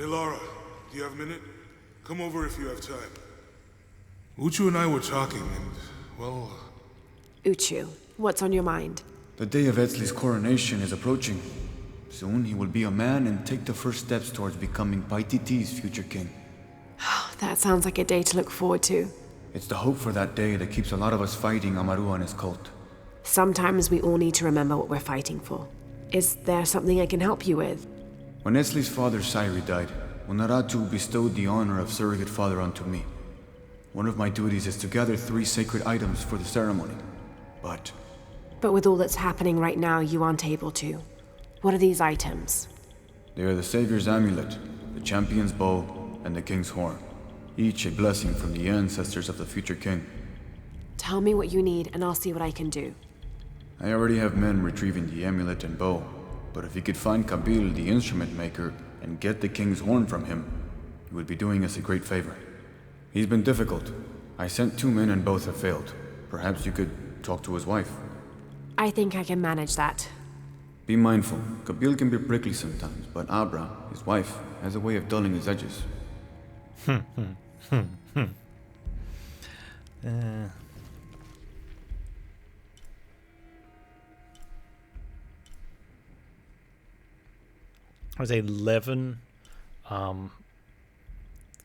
Hey Laura, do you have a minute? Come over if you have time. Uchu and I were talking and, well... Uchu, what's on your mind? The day of Etzli's coronation is approaching. Soon he will be a man and take the first steps towards becoming Paititi's future king. That sounds like a day to look forward to. It's the hope for that day that keeps a lot of us fighting Amaru and his cult. Sometimes we all need to remember what we're fighting for. Is there something I can help you with? When Etzli's father Sairi died, Unaratu bestowed the honor of surrogate father onto me. One of my duties is to gather 3 sacred items for the ceremony. But with all that's happening right now, you aren't able to. What are these items? they are the Savior's amulet, the champion's bow, and the king's horn. Each a blessing from the ancestors of the future king. Tell me what you need and I'll see what I can do. I already have men retrieving the amulet and bow, but if you could find Kabil, the instrument maker, and get the king's horn from him, you would be doing us a great favor. He's been difficult. I sent 2 men and both have failed. Perhaps you could talk to his wife. I think I can manage that. Be mindful. Kabil can be prickly sometimes, but Abra, his wife, has a way of dulling his edges. There's 11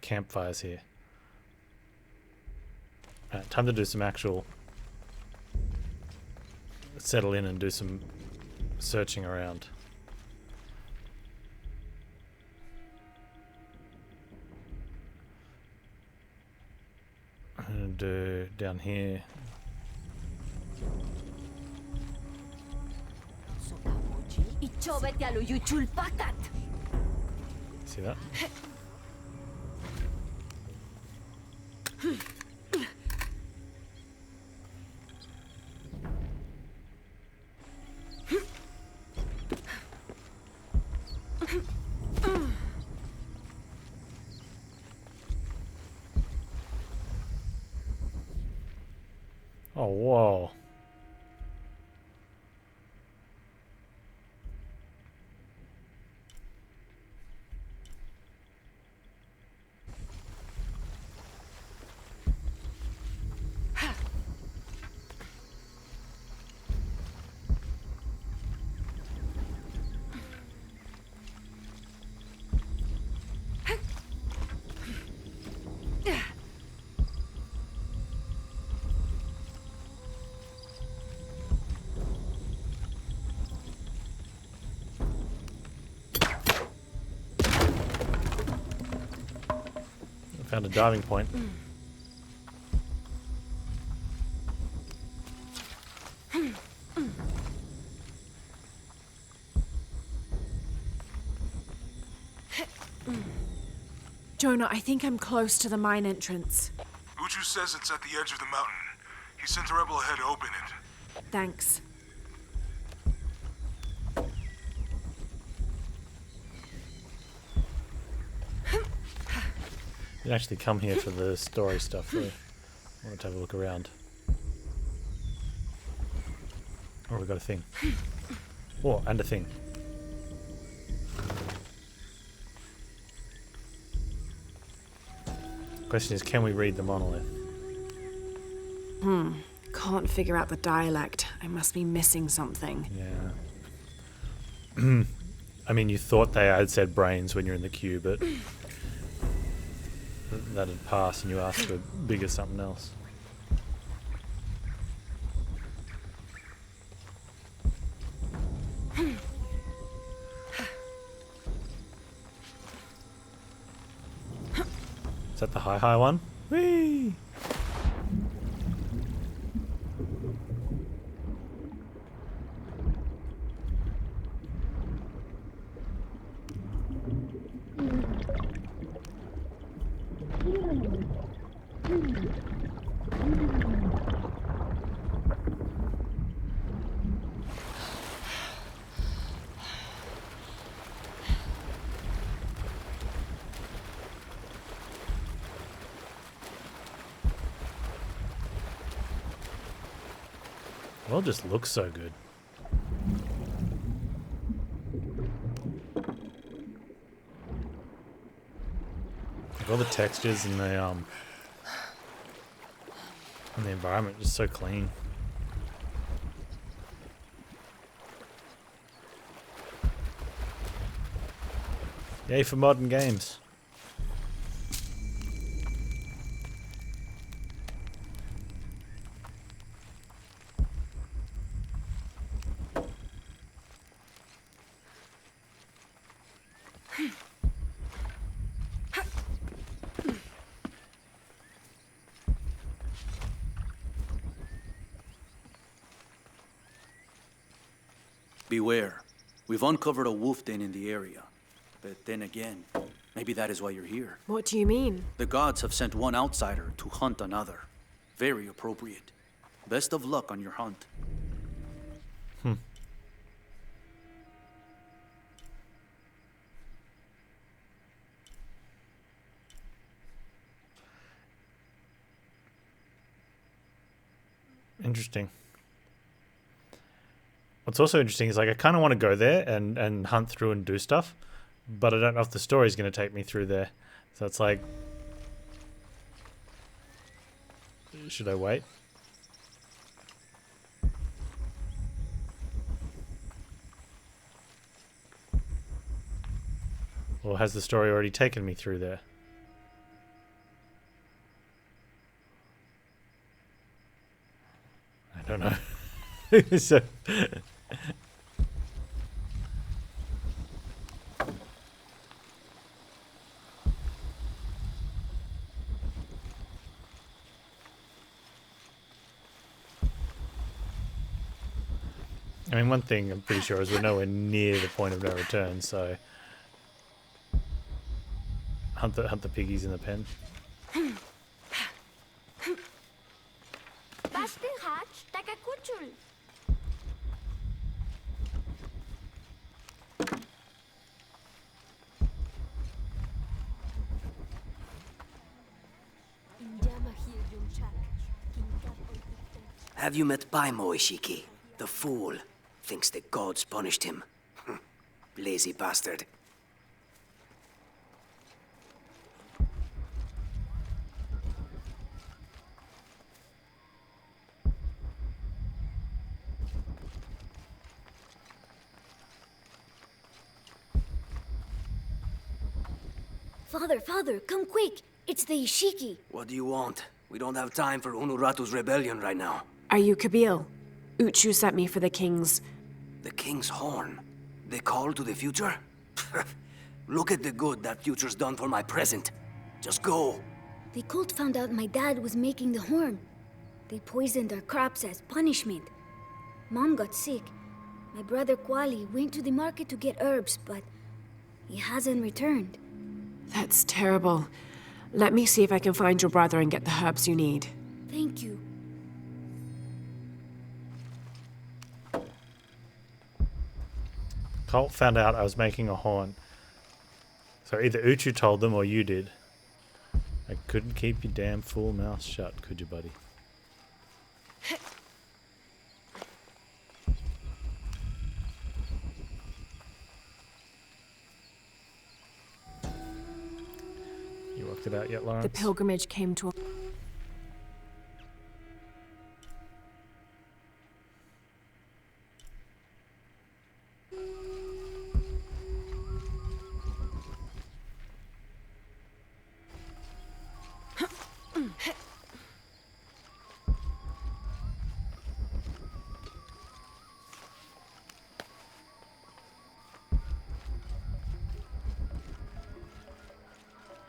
campfires here. Time to do some actual... settle in and do some searching around. And down here. See that? Oh, whoa. Found a diving point. Jonah, I think I'm close to the mine entrance. Uchu says it's at the edge of the mountain. He sent a rebel ahead to open it. Thanks. You actually come here for the story stuff, though. I want to have a look around. Oh, we got a thing. Oh, and a thing. Question is, can we read the monolith? Can't figure out the dialect. I must be missing something. Yeah. I mean, you thought they had said brains when you're in the queue, but that had passed and you asked for bigger something else. Is that the high one? Whee! Well, it just looks so good. All the textures and the environment is so clean. Yay for modern games. Beware. We've uncovered a wolf den in the area. But then again, maybe that is why you're here. What do you mean? The gods have sent one outsider to hunt another. Very appropriate. Best of luck on your hunt. Interesting. What's also interesting is, like, I kind of want to go there and hunt through and do stuff, but I don't know if the story's going to take me through there. So it's like, should I wait? Or has the story already taken me through there? I don't know. So I mean, one thing I'm pretty sure is we're nowhere near the point of no return, so hunt the piggies in the pen. Have you met Paimo Ishiki? The fool. Thinks the gods punished him. Lazy bastard. Father, come quick! It's the Ishiki. What do you want? We don't have time for Unuratu's rebellion right now. Are you Kabil? Uchu sent me for the king's... The king's horn? The call to the future? Look at the good that future's done for my present. Just go. The cult found out my dad was making the horn. They poisoned our crops as punishment. Mom got sick. My brother Kwali went to the market to get herbs, but he hasn't returned. That's terrible. Let me see if I can find your brother and get the herbs you need. Thank you. Colt found out I was making a horn. So either Uchu told them or you did. I couldn't keep your damn fool mouth shut, could you, buddy? You worked it out yet, Lawrence? The pilgrimage came to a...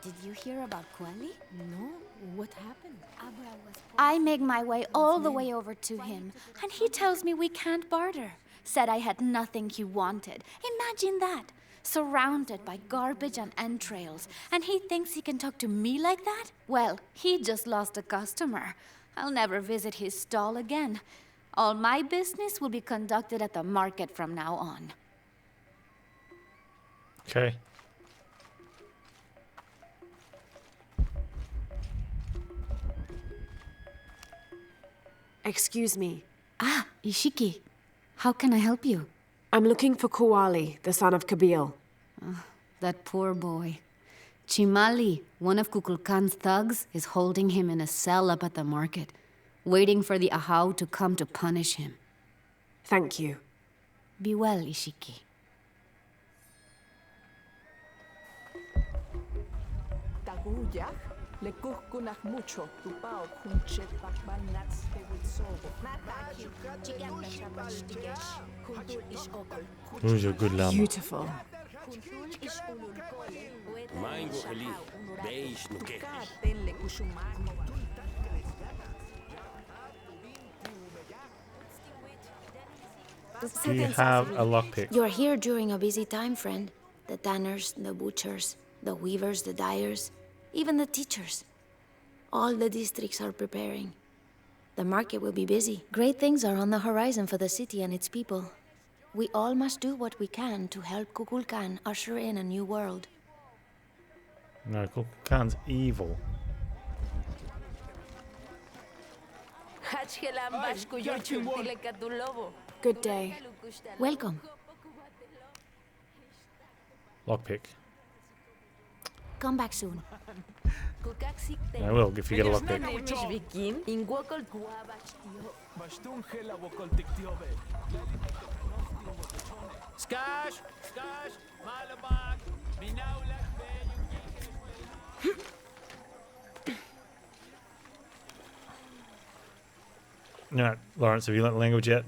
Did you hear about Kwali? No, what happened? I make my way all the way over to him, and he tells me we can't barter. Said I had nothing he wanted. Imagine that. Surrounded by garbage and entrails, and he thinks he can talk to me like that? Well, he just lost a customer. I'll never visit his stall again. All my business will be conducted at the market from now on. Okay. Excuse me. Ah, Ishiki. How can I help you? I'm looking for Kuwali, the son of Kabil. That poor boy. Chimali, one of Kukulkan's thugs, is holding him in a cell up at the market, waiting for the Ahau to come to punish him. Thank you. Be well, Ishiki. Who's your good llama? Beautiful. Do you have a lockpick? You're here during a busy time, friend. The tanners, the butchers, the weavers, the dyers, even the teachers. All the districts are preparing. The market will be busy. Great things are on the horizon for the city and its people. We all must do what we can to help Kukulkan usher in a new world. No, Kukulkan's evil. Good day. Welcome. Lockpick. Come back soon. I will, if you get a lockpick. No, Lawrence, have you learnt the language yet?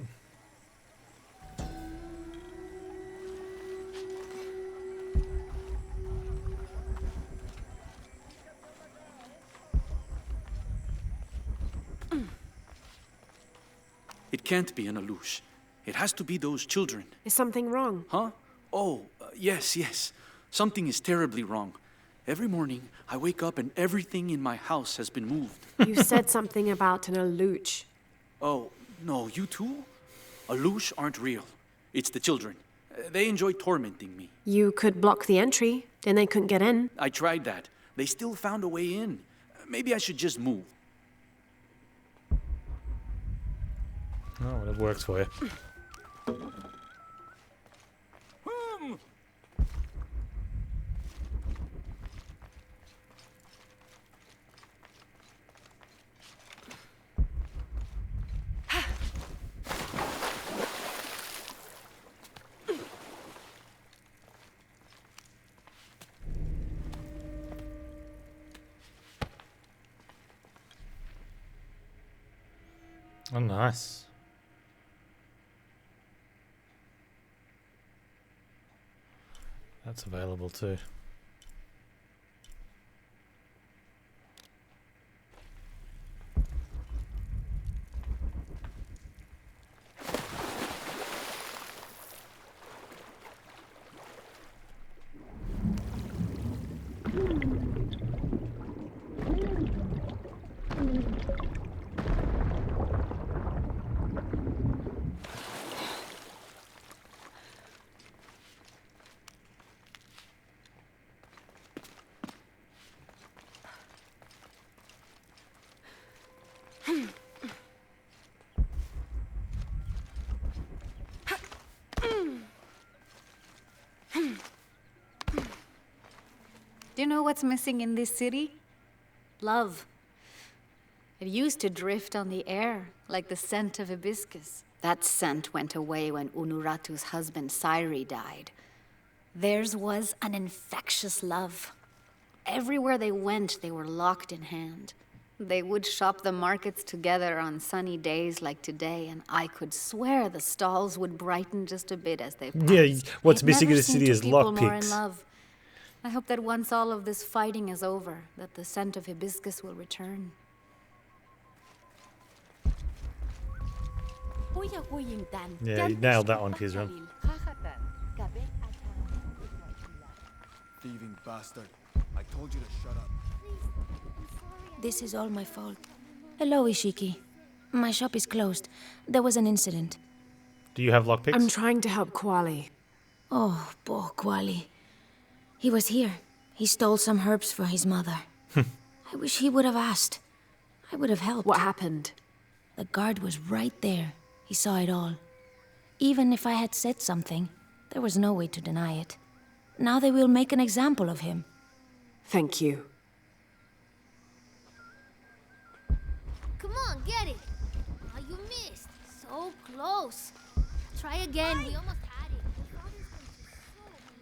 It can't be an Alush. It has to be those children. Is something wrong? Huh? Oh, yes. Something is terribly wrong. Every morning, I wake up and everything in my house has been moved. You said something about an Aluch. Oh, no, you too? Alush aren't real. It's the children. They enjoy tormenting me. You could block the entry, then they couldn't get in. I tried that. They still found a way in. Maybe I should just move. Oh, well, it works for you. Oh, nice. That's available too. Do you know what's missing in this city? Love. It used to drift on the air, like the scent of hibiscus. That scent went away when Unuratu's husband Sairi died. Theirs was an infectious love. Everywhere they went, they were locked in hand. They would shop the markets together on sunny days like today, and I could swear the stalls would brighten just a bit as they passed. Yeah, what's I've missing in never the city seen is two people more in lockpicks. love. I hope that once all of this fighting is over, that the scent of hibiscus will return. Yeah, you nailed that one, Kizran. Thieving bastard. I told you to shut up. This is all my fault. Hello, Ishiki. My shop is closed. There was an incident. Do you have lockpicks? I'm trying to help Kwali. Oh, poor Kwali. He was here. He stole some herbs for his mother. I wish he would have asked. I would have helped. What happened? The guard was right there. He saw it all. Even if I had said something, there was no way to deny it. Now they will make an example of him. Thank you. Come on, get it. Oh, you missed. So close. Try again. We almost had it. Your father's going to so be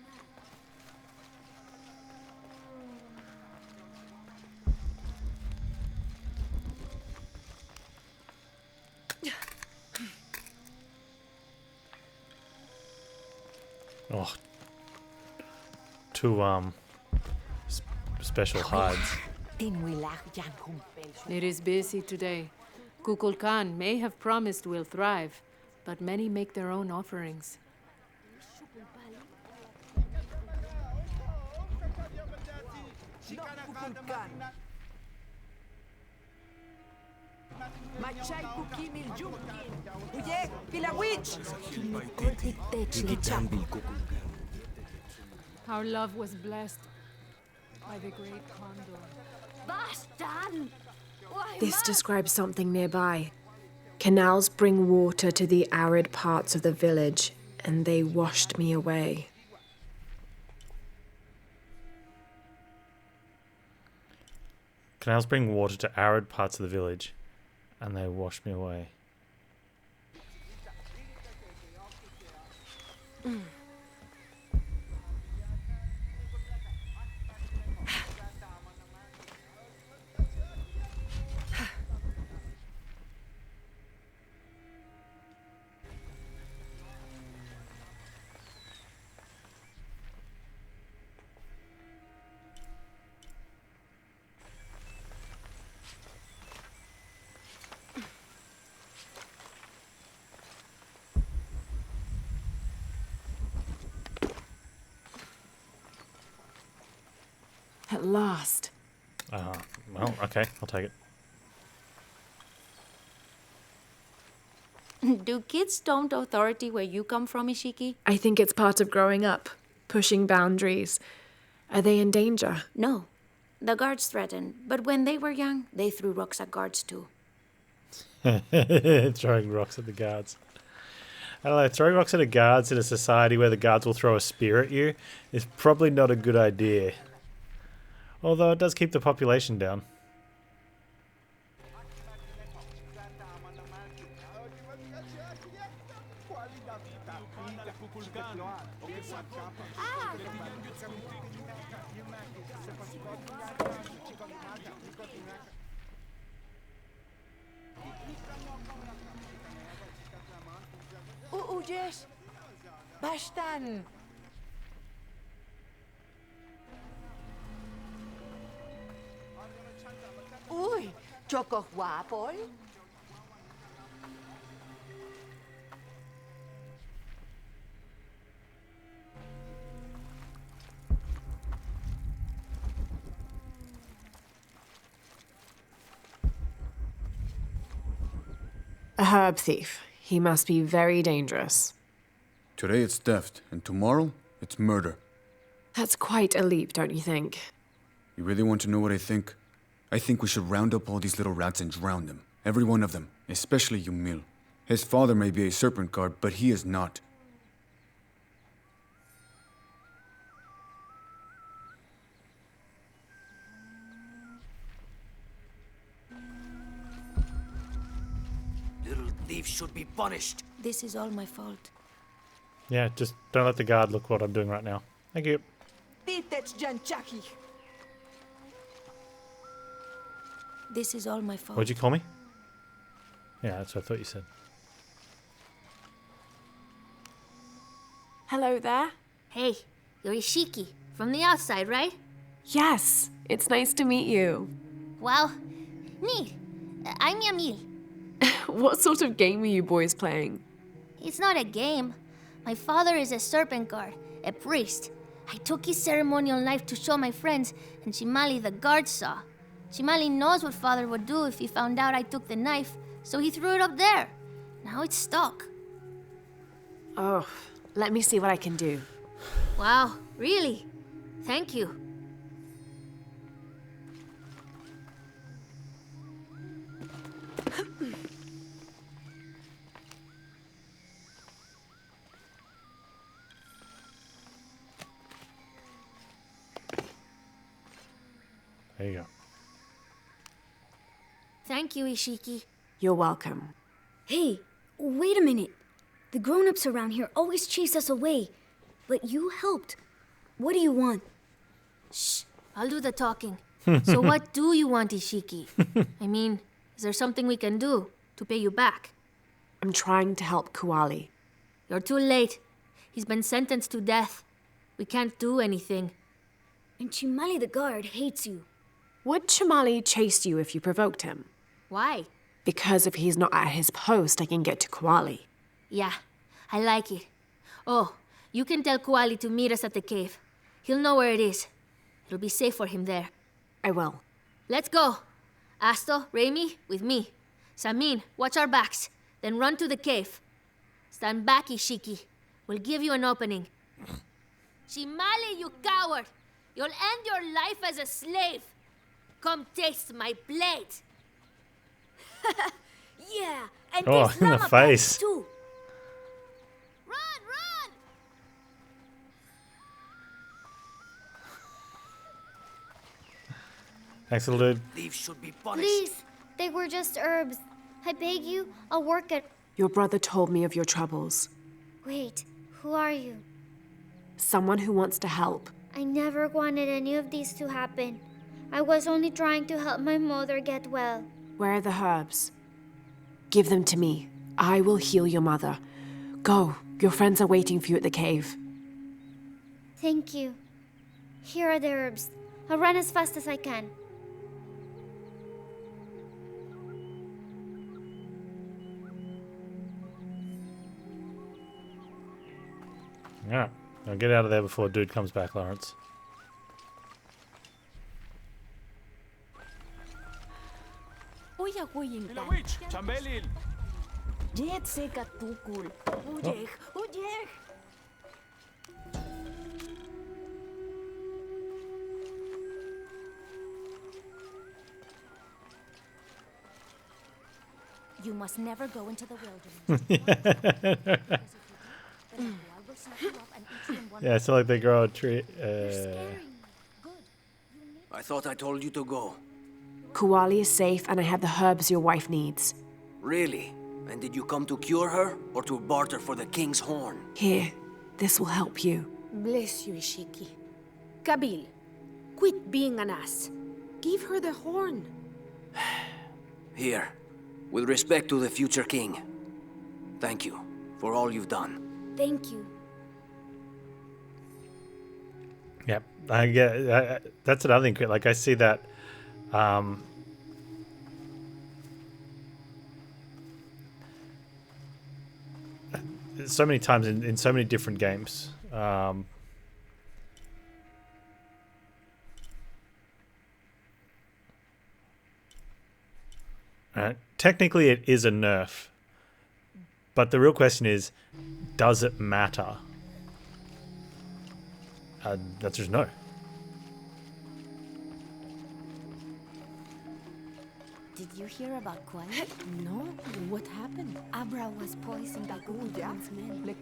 mad. Oh, two special hides. It is busy today. Kukulkan may have promised we'll thrive, but many make their own offerings. Our love was blessed by the great condor. Bastard! Why, This describes something nearby. Canals bring water to the arid parts of the village, and they washed me away. Canals bring water to arid parts of the village, and they washed me away. At last. Well, okay, I'll take it. Do kids don't authority where you come from, Ishiki? I think it's part of growing up, pushing boundaries. Are they in danger? No. The guards threatened, but when they were young, they threw rocks at guards too. Throwing rocks at the guards. I don't know, throwing rocks at the guards in a society where the guards will throw a spear at you is probably not a good idea. Although it does keep the population down. Uyes! Bastan! Uy! Choco guapol? A herb thief. He must be very dangerous. Today it's theft, and tomorrow it's murder. That's quite a leap, don't you think? You really want to know what I think? I think we should round up all these little rats and drown them. Every one of them, especially Yumil. His father may be a serpent guard, but he is not. Little thieves should be punished. This is all my fault. Yeah, just don't let the guard look what I'm doing right now. Thank you. This is all my fault. What'd you call me? Yeah, that's what I thought you said. Hello there. Hey, you're Ishiki. From the outside, right? Yes, it's nice to meet you. Well, neat. I'm Yamil. What sort of game are you boys playing? It's not a game. My father is a serpent guard, a priest. I took his ceremonial knife to show my friends, and Chimali the guard saw. Chimali knows what father would do if he found out I took the knife, so he threw it up there. Now it's stuck. Oh, let me see what I can do. Wow, really? Thank you. There you go. Thank you, Ishiki. You're welcome. Hey, wait a minute. The grown-ups around here always chase us away. But you helped. What do you want? Shh, I'll do the talking. So what do you want, Ishiki? I mean, is there something we can do to pay you back? I'm trying to help Kuali. You're too late. He's been sentenced to death. We can't do anything. And Chimali the guard hates you. Would Chamali chase you if you provoked him? Why? Because if he's not at his post, I can get to Kuali. Yeah, I like it. Oh, you can tell Kuali to meet us at the cave. He'll know where it is. It'll be safe for him there. I will. Let's go. Asto, Raimi, with me. Samin, watch our backs. Then run to the cave. Stand back, Ishiki. We'll give you an opening. Shimali, you coward! You'll end your life as a slave. Come taste my blade. Yeah, and Oh, these in the llama face. pets too. Run, run! Thanks, little dude. Thieves should be punished. Please, they were just herbs. I beg you, I'll work at... Your brother told me of your troubles. Wait, who are you? Someone who wants to help. I never wanted any of these to happen. I was only trying to help my mother get well. Where are the herbs? Give them to me. I will heal your mother. Go. Your friends are waiting for you at the cave. Thank you. Here are the herbs. I'll run as fast as I can. Alright. Now get out of there before dude comes back, Lawrence. You must never go into the wilderness. Yeah, it's not like they grow a tree. I thought I told you to go. Kuali is safe, and I have the herbs your wife needs. Really? And did you come to cure her, or to barter for the king's horn? Here, this will help you. Bless you, Ishiki. Kabil, quit being an ass. Give her the horn. Here, with respect to the future king. Thank you for all you've done. Thank you. Yep, I get. That's another thing. Like I see that. So many times in so many different games. Technically, it is a nerf, but the real question is, does it matter? The answer is no. Did you hear about Kwai? No, what happened? Abra was poisoned by Gul'dan's men.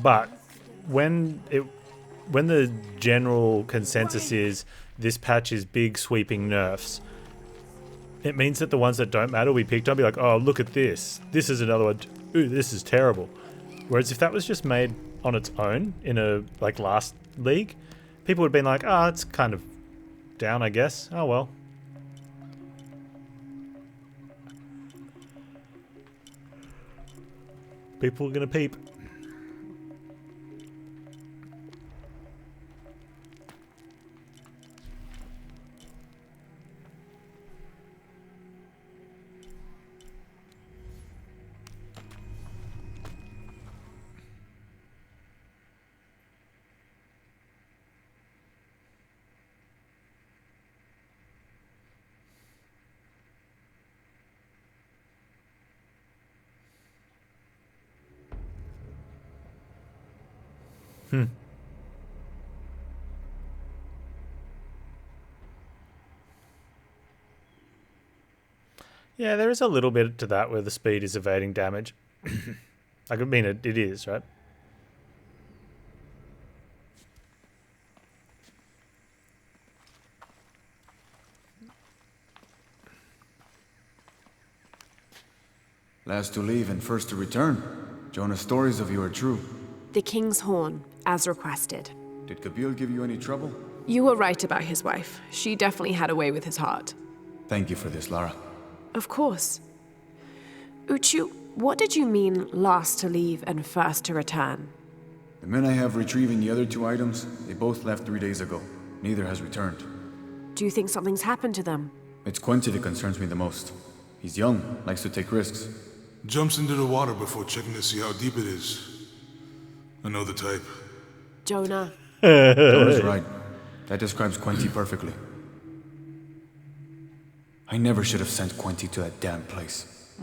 But when the general consensus is this patch is big sweeping nerfs, it means that the ones that don't matter we picked up be like, oh, look at this. This is another one. Ooh, this is terrible. Whereas if that was just made on its own in a like last league, people would have been like, ah, oh, it's kind of down, I guess. Oh well. People are gonna peep. Yeah, there is a little bit to that where the speed is evading damage. I mean, it is, right? Last to leave and first to return. Jonah's stories of you are true. The King's Horn, as requested. Did Kabil give you any trouble? You were right about his wife. She definitely had a way with his heart. Thank you for this, Lara. Of course. Uchu, what did you mean last to leave and first to return? The men I have retrieving the other 2 items, they both left 3 days ago. Neither has returned. Do you think something's happened to them? It's Quincy that concerns me the most. He's young, likes to take risks. Jumps into the water before checking to see how deep it is. I know the type. Jonah. Jonah's right. That describes Quincy perfectly. I never should have sent Quincy to that damn place.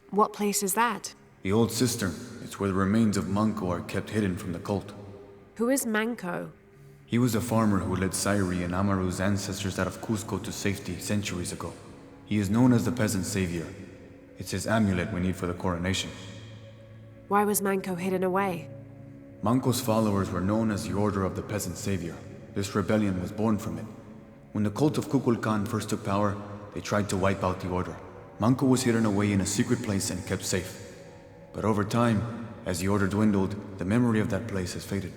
What place is that? The old cistern. It's where the remains of Manco are kept hidden from the cult. Who is Manco? He was a farmer who led Sairi and Amaru's ancestors out of Cusco to safety centuries ago. He is known as the peasant savior. It's his amulet we need for the coronation. Why was Manco hidden away? Manco's followers were known as the Order of the Peasant Savior. This rebellion was born from it. When the cult of Kukulkan first took power, they tried to wipe out the order. Manco was hidden away in a secret place and kept safe. But over time, as the order dwindled, the memory of that place has faded.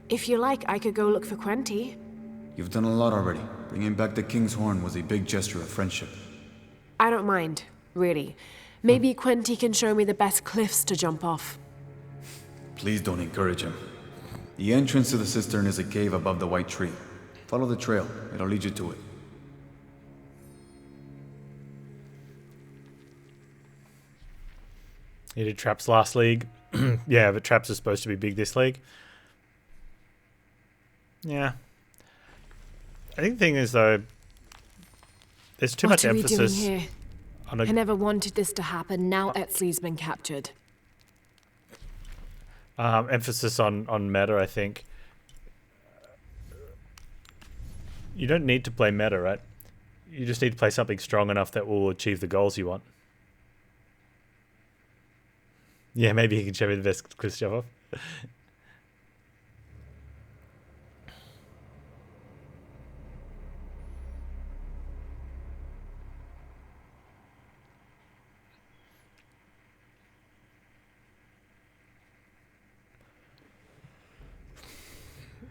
If you like, I could go look for Quenti. You've done a lot already. Bringing back the King's Horn was a big gesture of friendship. I don't mind, really. Maybe Quenti can show me the best cliffs to jump off. Please don't encourage him. The entrance to the cistern is a cave above the white tree. Follow the trail. It'll lead you to it. You did Traps last league. Yeah, but Traps is supposed to be big this league. Yeah. I think the thing is, though, there's too much emphasis. What are we doing here? I never wanted this to happen. Now Etzli's been captured. Emphasis on meta, I think. You don't need to play meta, right? You just need to play something strong enough that will achieve the goals you want. Yeah, maybe he can show me the best cliffs to jump off.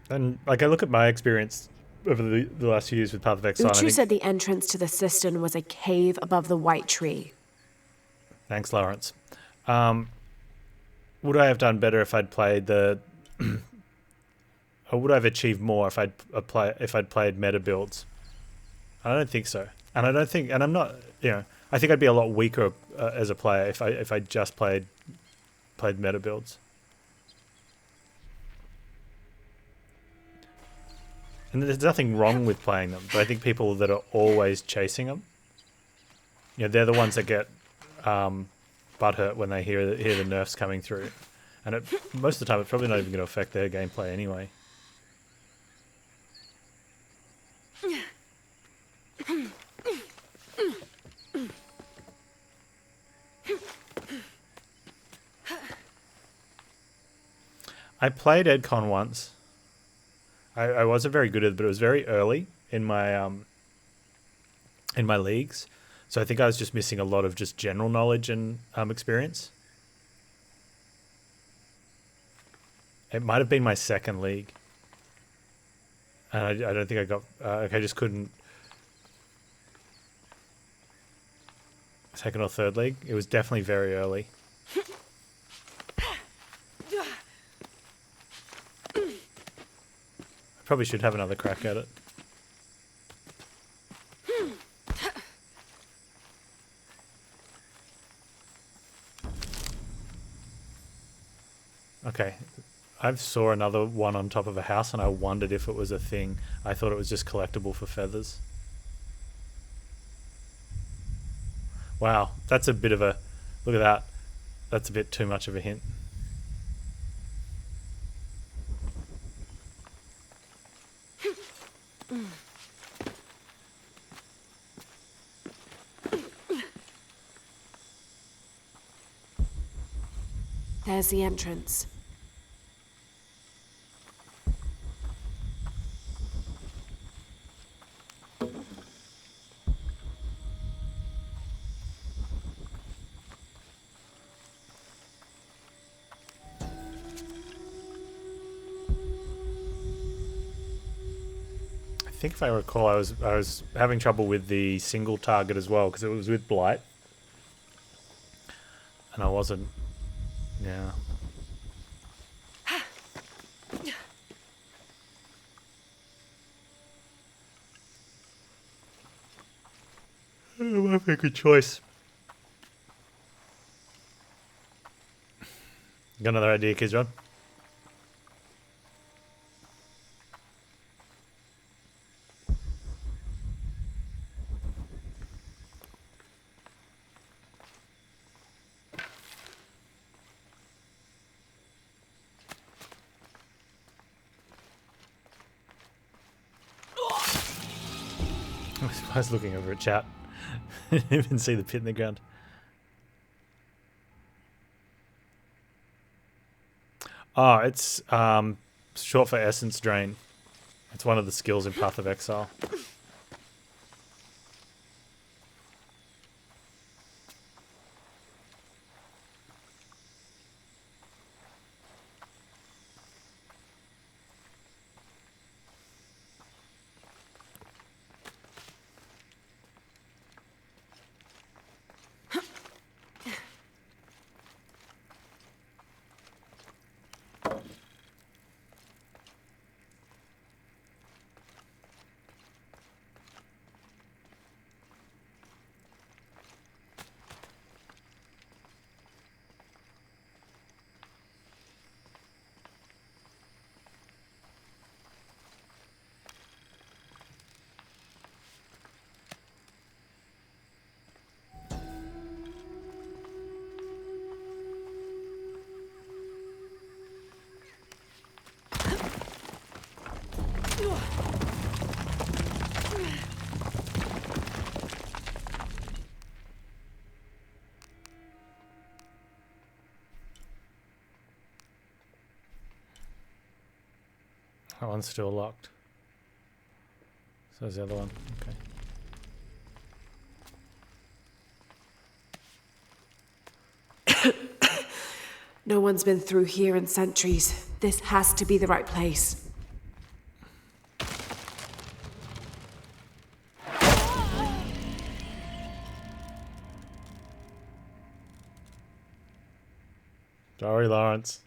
And like I look at my experience over the last few years with Path of Exile. Uchu said the entrance to the cistern was a cave above the white tree. Thanks, Lawrence. Would I have done better if I'd played the, or would I have achieved more if I'd played meta builds? I don't think so, and I don't think, and I'm not, I think I'd be a lot weaker as a player if I just played meta builds. And there's nothing wrong with playing them, but I think people that are always chasing them, they're the ones that get butthurt when they hear the nerfs coming through. And most of the time, it's probably not even going to affect their gameplay anyway. I played EdCon once. I wasn't very good at it, but it was very early in my leagues. So I think I was just missing a lot of just general knowledge and experience. It might have been my second league. And I don't think I got... I just couldn't... Second or third league? It was definitely very early. Probably should have another crack at it. Okay, I saw another one on top of a house and I wondered if it was a thing. I thought it was just collectible for feathers. Wow, that's a bit of a... Look at that. That's a bit too much of a hint. There's the entrance. think if I recall, I was having trouble with the single target as well because it was with Blight, and I wasn't. Yeah. That might be a good choice. Got another idea, kids, John? I was looking over at chat. I didn't even see the pit in the ground. Oh, it's short for Essence Drain. It's one of the skills in Path of Exile. That one's still locked. So is the other one. Okay. No one's been through here in centuries. This has to be the right place. Sorry, Lawrence.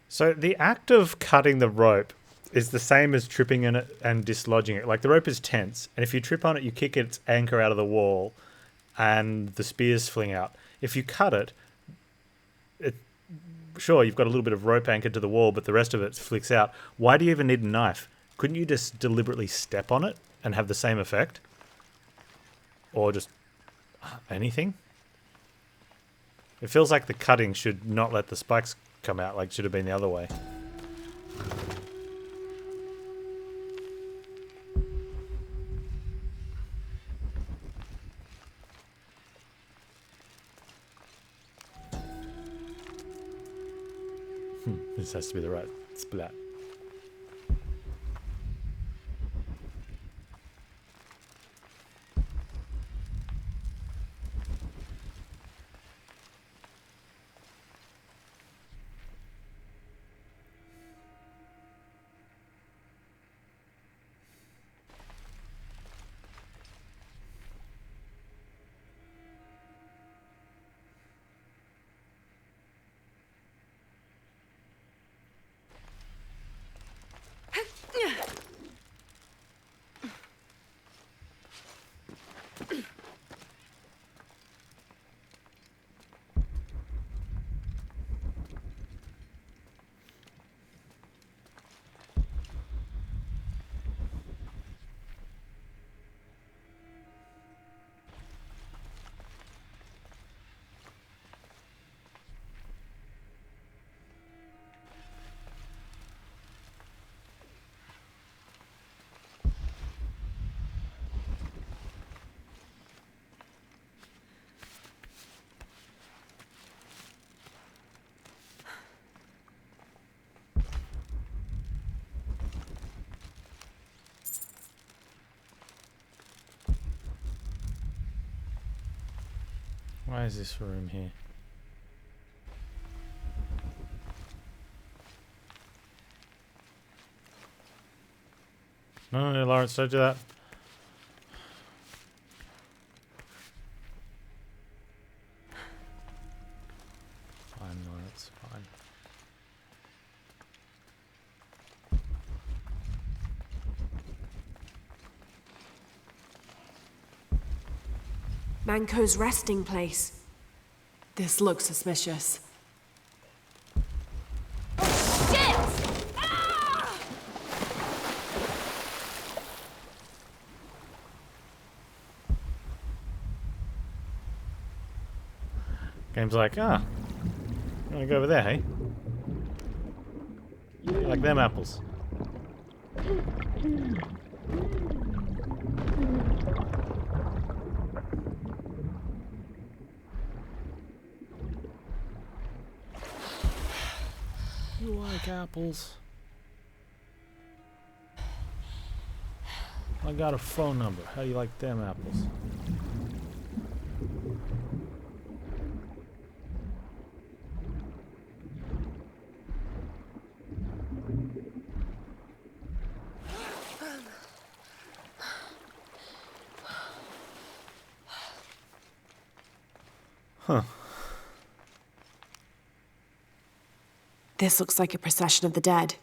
So the act of cutting the rope is the same as tripping in it and dislodging it. Like, the rope is tense, and if you trip on it, you kick its anchor out of the wall, and the spears fling out. If you cut it, sure, you've got a little bit of rope anchored to the wall, but the rest of it flicks out. Why do you even need a knife? Couldn't you just deliberately step on it and have the same effect? Or just anything? It feels like the cutting should not let the spikes come out, like should have been the other way. This has to be the right splat. Why is this room here? No, Lawrence, don't do that. Fine, Lawrence, fine. Manco's resting place. This looks suspicious. Game's like, you wanna go over there, hey? You like them apples? You like apples? I got a phone number. How do you like them apples? Huh. This looks like a procession of the dead.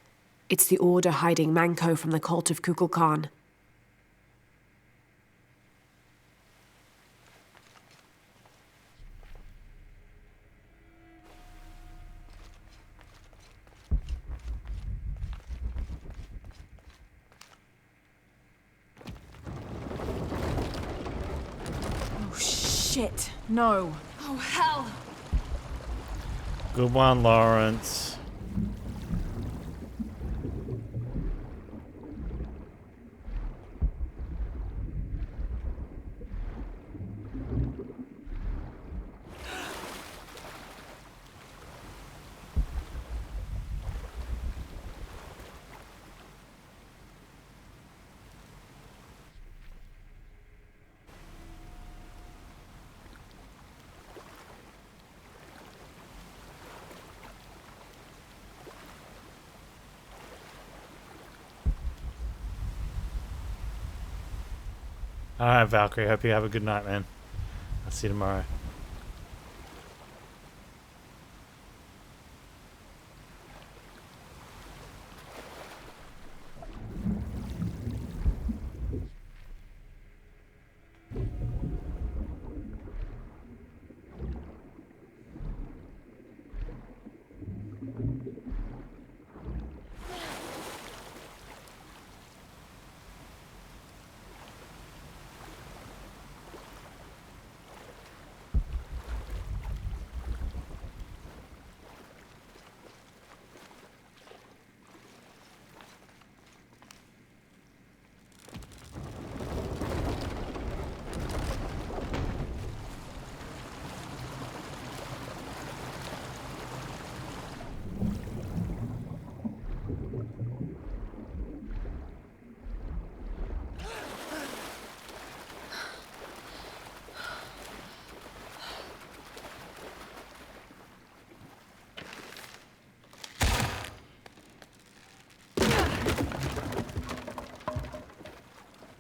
It's the Order hiding Manco from the cult of Kukulkan. Oh, shit. No. Oh, hell! Good one, Lawrence. Alright, Valkyrie, hope you have a good night, man. I'll see you tomorrow.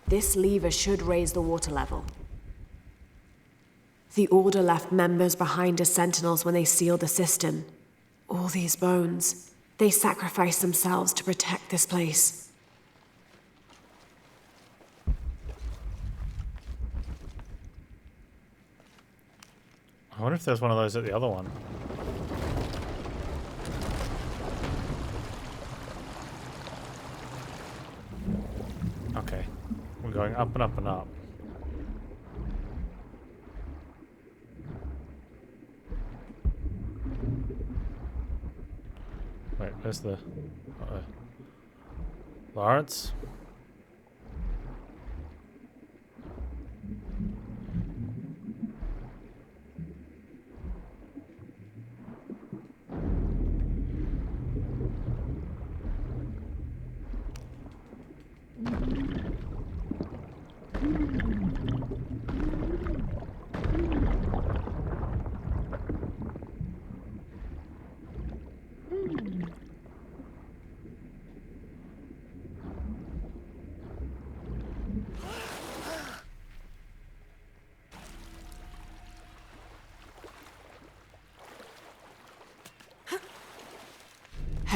This lever should raise the water level. The Order left members behind as sentinels when they sealed the cistern. All these bones, they sacrificed themselves to protect this place. I wonder if there's one of those at the other one. Okay. We're going up and up and up. Wait, where's the... Lawrence?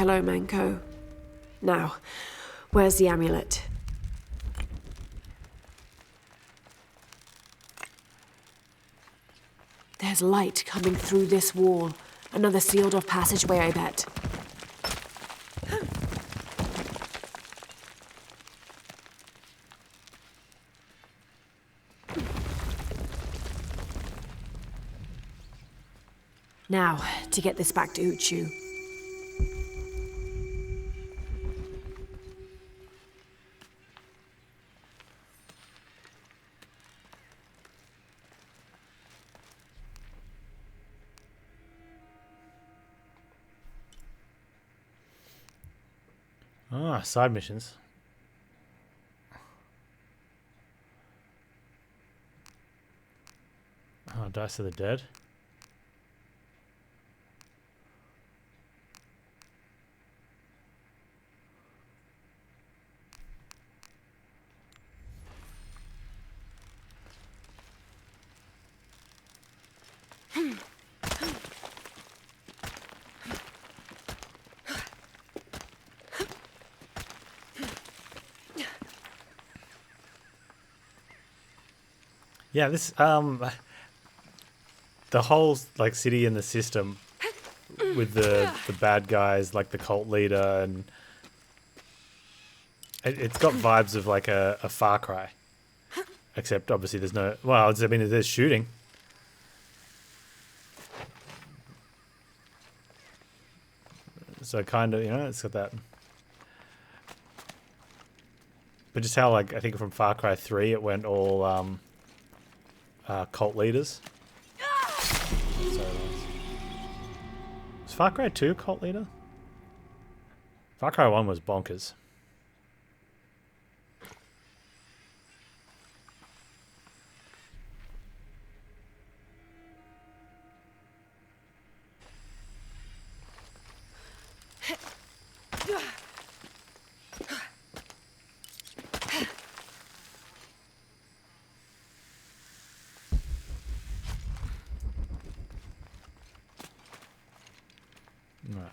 Hello, Manko. Now, where's the amulet? There's light coming through this wall. Another sealed-off passageway, I bet. Now, to get this back to Uchu. Ah, side missions. Oh, Dice of the Dead. Yeah, this the whole like city and the system with the bad guys, like the cult leader, and it's got vibes of like a Far Cry, except obviously there's no. Well, I mean, there's shooting. So kind of, you know, it's got that. But just how, like, I think from Far Cry 3, it went all cult leaders. So, was Far Cry 2 cult leader? Far Cry 1 was bonkers. Right.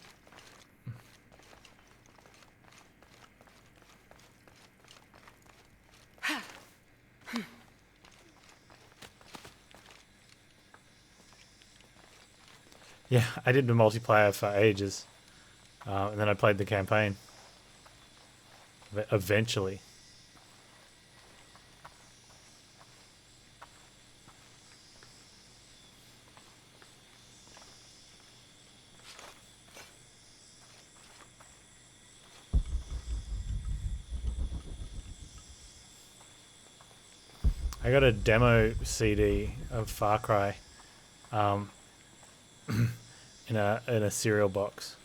Yeah, I did the multiplayer for ages, and then I played the campaign. Eventually. I got a demo CD of Far Cry in a cereal box.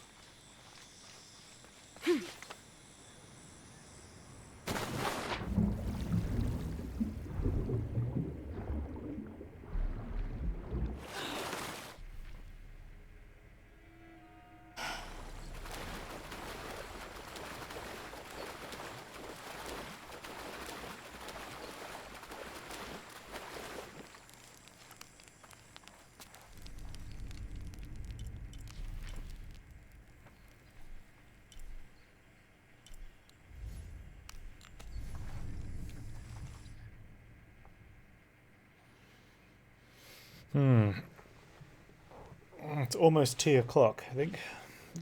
It's almost 2 o'clock, I think.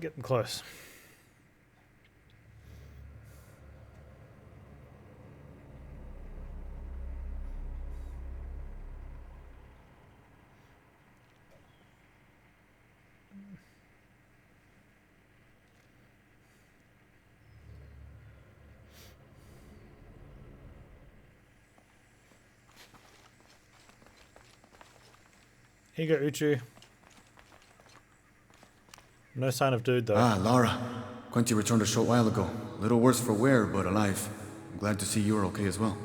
Getting close. Here you go, Uchu. No sign of dude, though. Ah, Lara. Quinty returned a short while ago. A little worse for wear, but alive. I'm glad to see you're okay as well.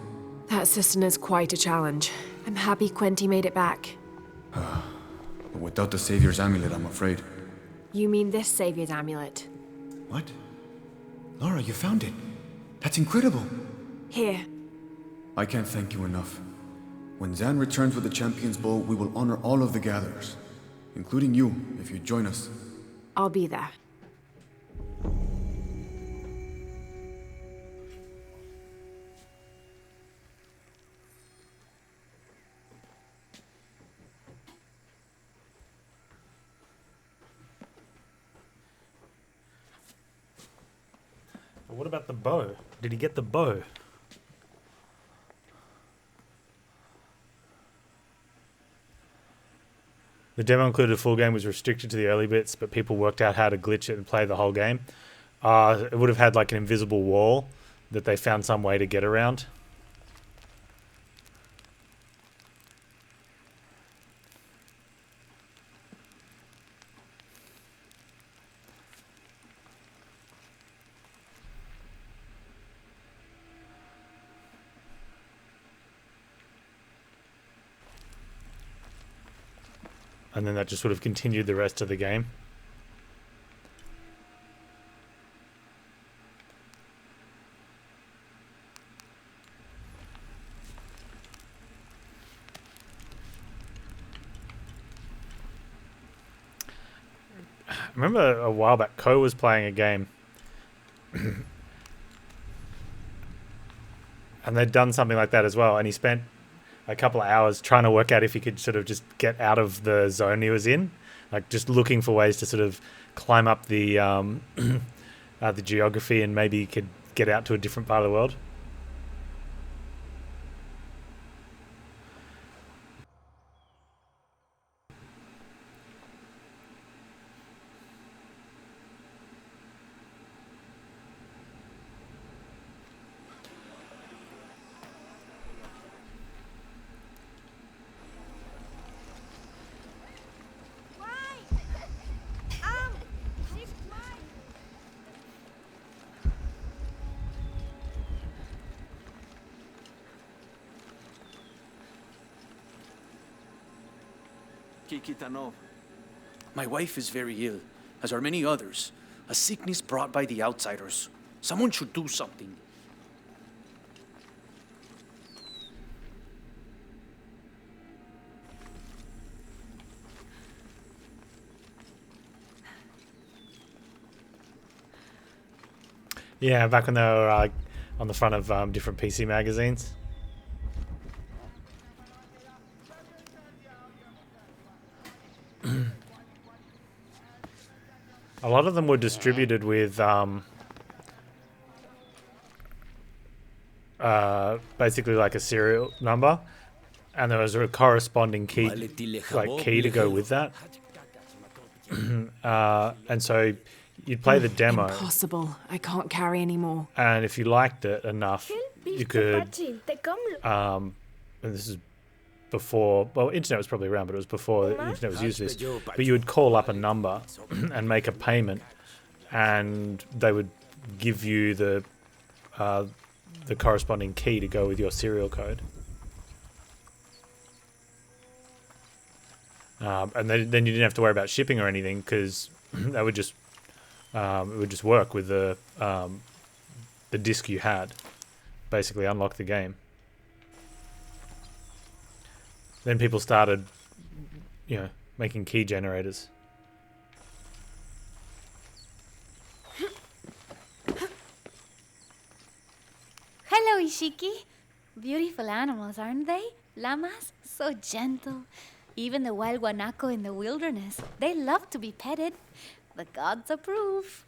That system is quite a challenge. I'm happy Quenty made it back. But without the Savior's amulet, I'm afraid. You mean this Savior's amulet? What? Lara, you found it. That's incredible. Here. I can't thank you enough. When Zan returns with the Champion's Bow, we will honor all of the gatherers. Including you, if you join us. I'll be there. But what about the bow? Did he get the bow? The demo included a full game, was restricted to the early bits, but people worked out how to glitch it and play the whole game. It would have had like an invisible wall that they found some way to get around. And then that just sort of continued the rest of the game. I remember a while back, Ko was playing a game. And they'd done something like that as well. And he spent a couple of hours trying to work out if he could sort of just get out of the zone he was in, like just looking for ways to sort of climb up the the geography, and maybe he could get out to a different part of the world. My wife is very ill, as are many others. A sickness brought by the outsiders. Someone should do something. Yeah, back when they were on the front of different PC magazines. A lot of them were distributed with basically like a serial number, and there was a corresponding key, key to go with that. And so you'd play the demo. Impossible. I can't carry anymore. And if you liked it enough, you could. And this is before, well, internet was probably around, but it was before the internet was used this. But you would call up a number and make a payment, and they would give you the corresponding key to go with your serial code. And then you didn't have to worry about shipping or anything, because that would just it would just work with the disc you had. Basically, unlock the game. Then people started, making key generators. Hello, Ishiki. Beautiful animals, aren't they? Llamas, so gentle. Even the wild guanaco in the wilderness, they love to be petted. The gods approve.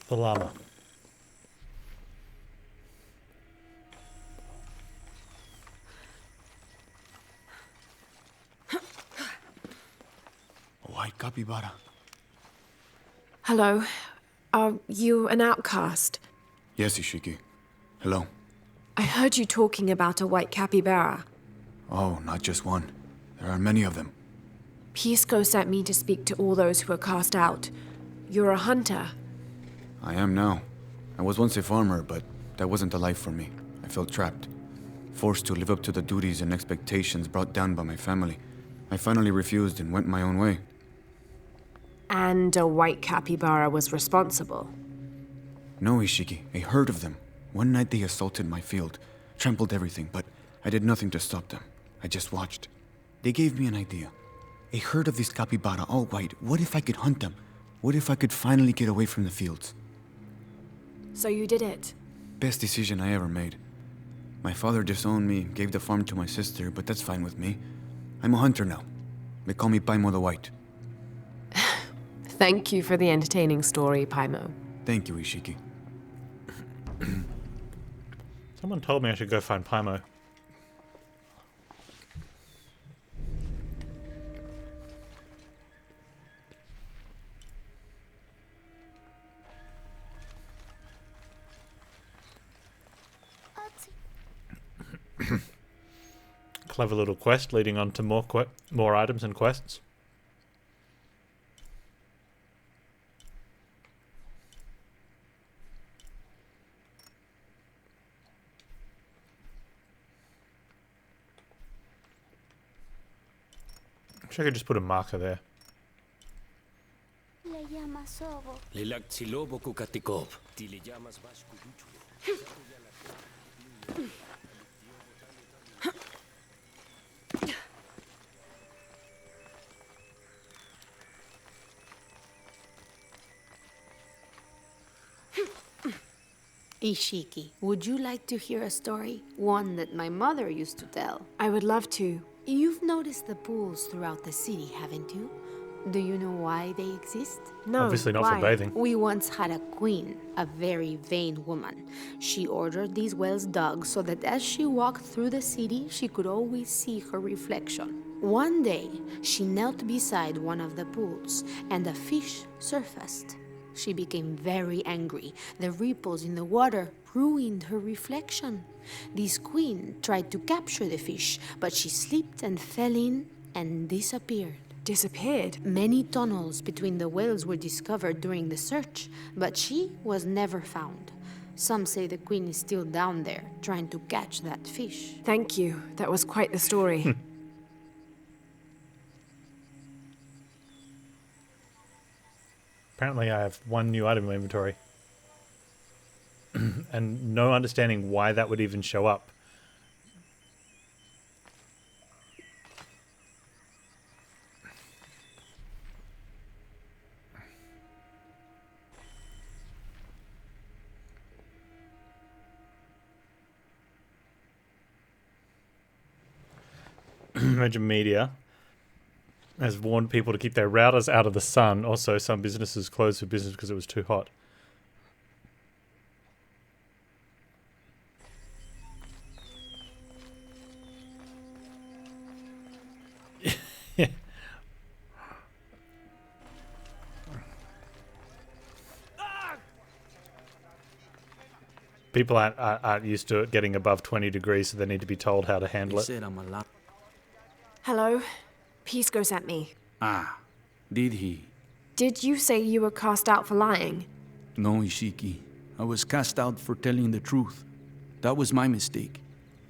The llama. A white capybara. Hello. Are you an outcast? Yes, Ishiki. Hello. I heard you talking about a white capybara. Oh, not just one. There are many of them. Pisco sent me to speak to all those who are cast out. You're a hunter. I am now. I was once a farmer, but that wasn't the life for me. I felt trapped. Forced to live up to the duties and expectations brought down by my family. I finally refused and went my own way. And a white capybara was responsible. No, Ishiki. A herd of them. One night they assaulted my field, trampled everything, but I did nothing to stop them. I just watched. They gave me an idea. A herd of these capybara, all white. What if I could hunt them? What if I could finally get away from the fields? So you did it. Best decision I ever made. My father disowned me, gave the farm to my sister, but that's fine with me. I'm a hunter now. They call me Paimo the White. Thank you for the entertaining story, Paimo. Thank you, Ishiki. Someone told me I should go find Paimo. Clever little quest leading on to more items and quests. I wish I could just put a marker there. Ishiki, would you like to hear a story? One that my mother used to tell. I would love to. You've noticed the pools throughout the city, haven't you? Do you know why they exist? No, obviously not for bathing. We once had a queen, a very vain woman. She ordered these wells dug so that as she walked through the city, she could always see her reflection. One day, she knelt beside one of the pools, and a fish surfaced. She became very angry. The ripples in the water ruined her reflection. This queen tried to capture the fish, but she slipped and fell in and disappeared. Disappeared? Many tunnels between the wells were discovered during the search, but she was never found. Some say the queen is still down there, trying to catch that fish. Thank you. That was quite the story. Apparently I have one new item in my inventory. And no understanding why that would even show up. Imagine Media has warned people to keep their routers out of the sun. Also, some businesses closed for business because it was too hot. Yeah. People aren't used to it getting above 20 degrees, so they need to be told how to handle it. Hello? Pisco sent me. Ah, did he? Did you say you were cast out for lying? No, Ishiki. I was cast out for telling the truth. That was my mistake.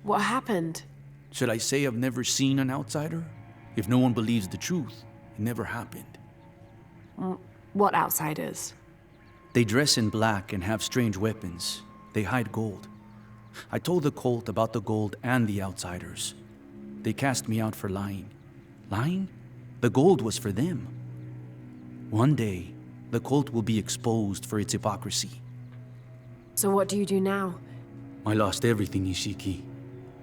What happened? Should I say I've never seen an outsider? If no one believes the truth, it never happened. What outsiders? They dress in black and have strange weapons. They hide gold. I told the cult about the gold and the outsiders. They cast me out for lying. Lying? The gold was for them. One day, the cult will be exposed for its hypocrisy. So what do you do now? I lost everything, Ishiki.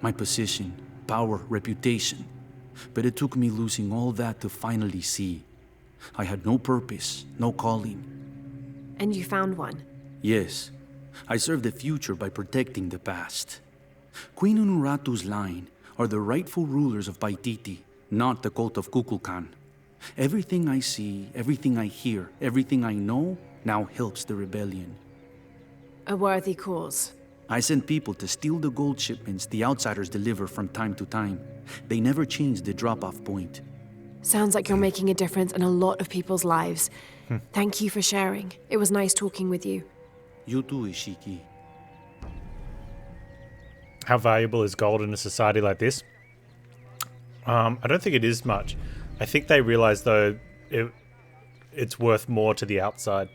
My position, power, reputation. But it took me losing all that to finally see. I had no purpose, no calling. And you found one? Yes, I serve the future by protecting the past. Queen Unuratu's line are the rightful rulers of Paititi, not the cult of Kukulkan. Everything I see, everything I hear, everything I know now helps the rebellion. A worthy cause. I send people to steal the gold shipments the outsiders deliver from time to time. They never change the drop-off point. Sounds like you're making a difference in a lot of people's lives. Thank you for sharing. It was nice talking with you. You too, Ishiki. How valuable is gold in a society like this? I don't think it is much. I think they realize, though, it's worth more to the outside.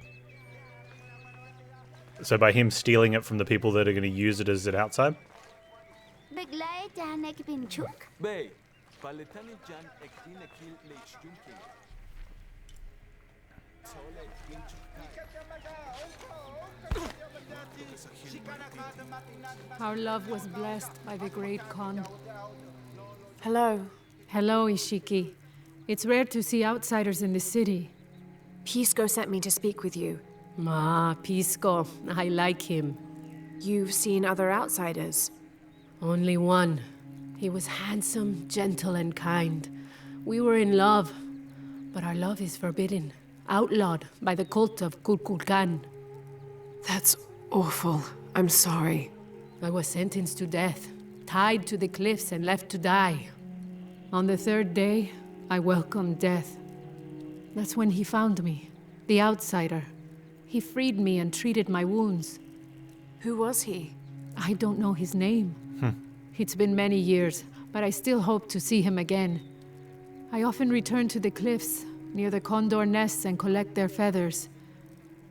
So by him stealing it from the people that are going to use it as an outside? Our love was blessed by the great Khan. Hello. Hello, Ishiki. It's rare to see outsiders in the city. Pisco sent me to speak with you. Pisco. I like him. You've seen other outsiders? Only one. He was handsome, gentle, and kind. We were in love, but our love is forbidden, outlawed by the cult of Kukulkan. That's awful. I'm sorry. I was sentenced to death, tied to the cliffs and left to die. On the third day, I welcomed death. That's when he found me, the outsider. He freed me and treated my wounds. Who was he? I don't know his name. It's been many years, but I still hope to see him again. I often return to the cliffs, near the condor nests, and collect their feathers.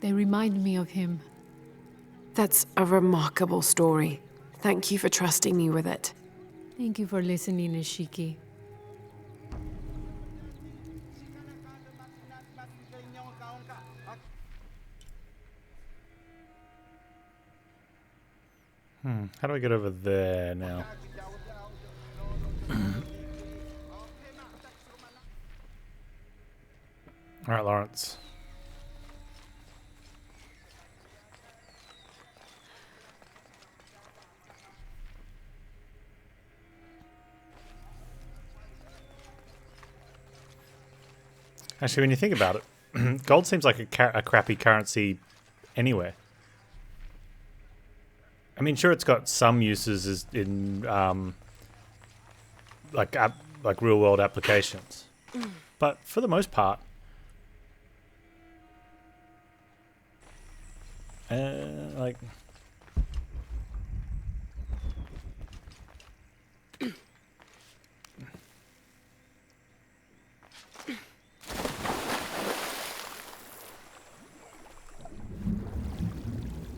They remind me of him. That's a remarkable story. Thank you for trusting me with it. Thank you for listening, Ishiki. How do I get over there now? Alright, Lawrence. Actually, when you think about it, gold seems like a crappy currency anywhere. I mean, sure, it's got some uses in like real world applications, but for the most part, like.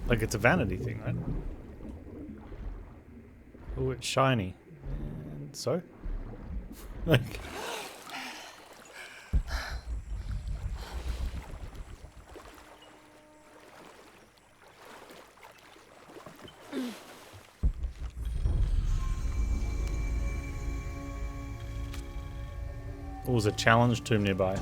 Like, it's a vanity thing, right? Oh, it's shiny. And so? Like... Oh, there's a challenge tomb nearby.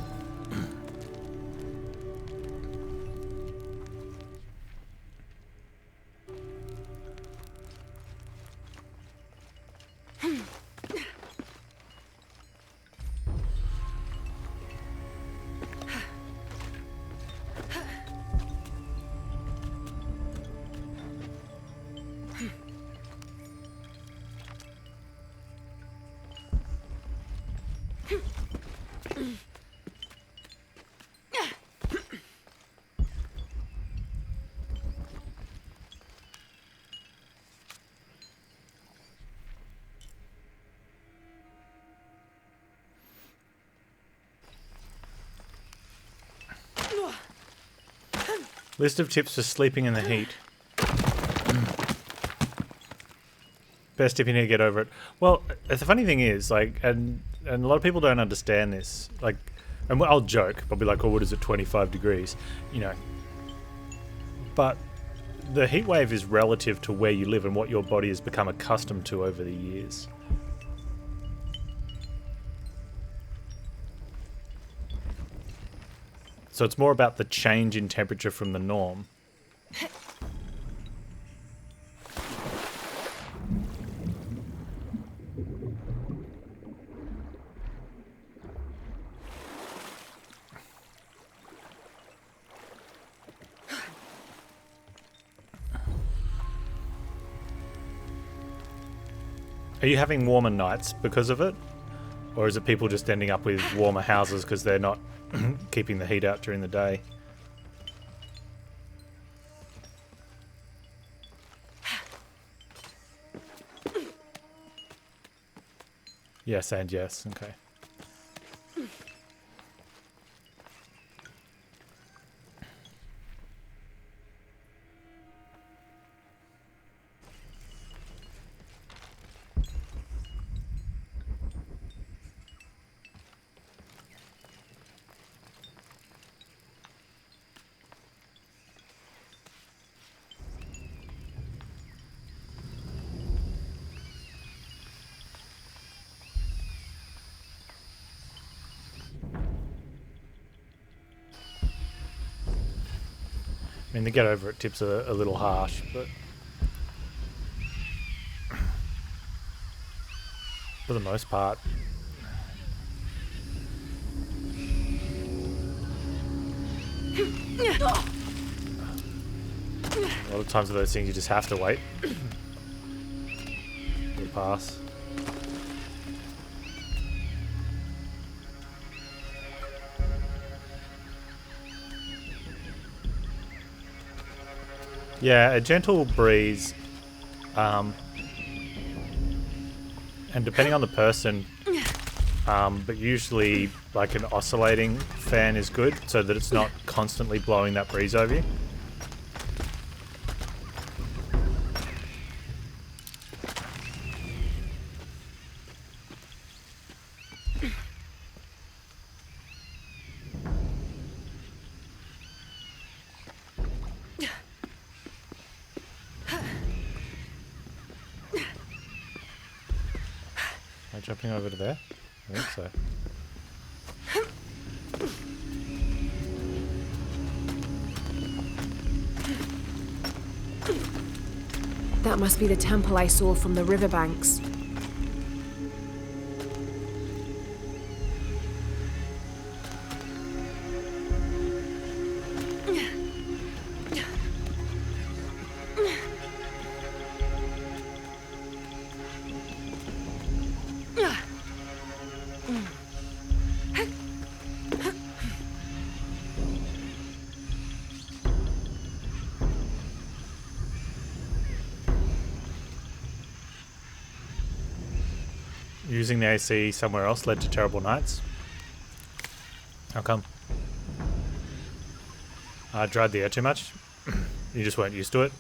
List of tips for sleeping in the heat. Best tip you need to get over it. Well, the funny thing is, like, and a lot of people don't understand this. Like, and I'll joke. I'll be like, "Oh, what is it? 25 degrees?" You know. But the heat wave is relative to where you live and what your body has become accustomed to over the years. So it's more about the change in temperature from the norm Are you having warmer nights because of it? Or is it people just ending up with warmer houses because they're not keeping the heat out during the day? Yes and yes, okay. I mean, the get over it tip's a little harsh, but for the most part. A lot of times with those things you just have to wait. It'll pass. Yeah, a gentle breeze, and depending on the person, but usually like an oscillating fan is good so that it's not constantly blowing that breeze over you. Am I jumping over to there? I think so. That must be the temple I saw from the riverbanks. Using the AC somewhere else led to terrible nights. How come? I dried the air too much? You just weren't used to it?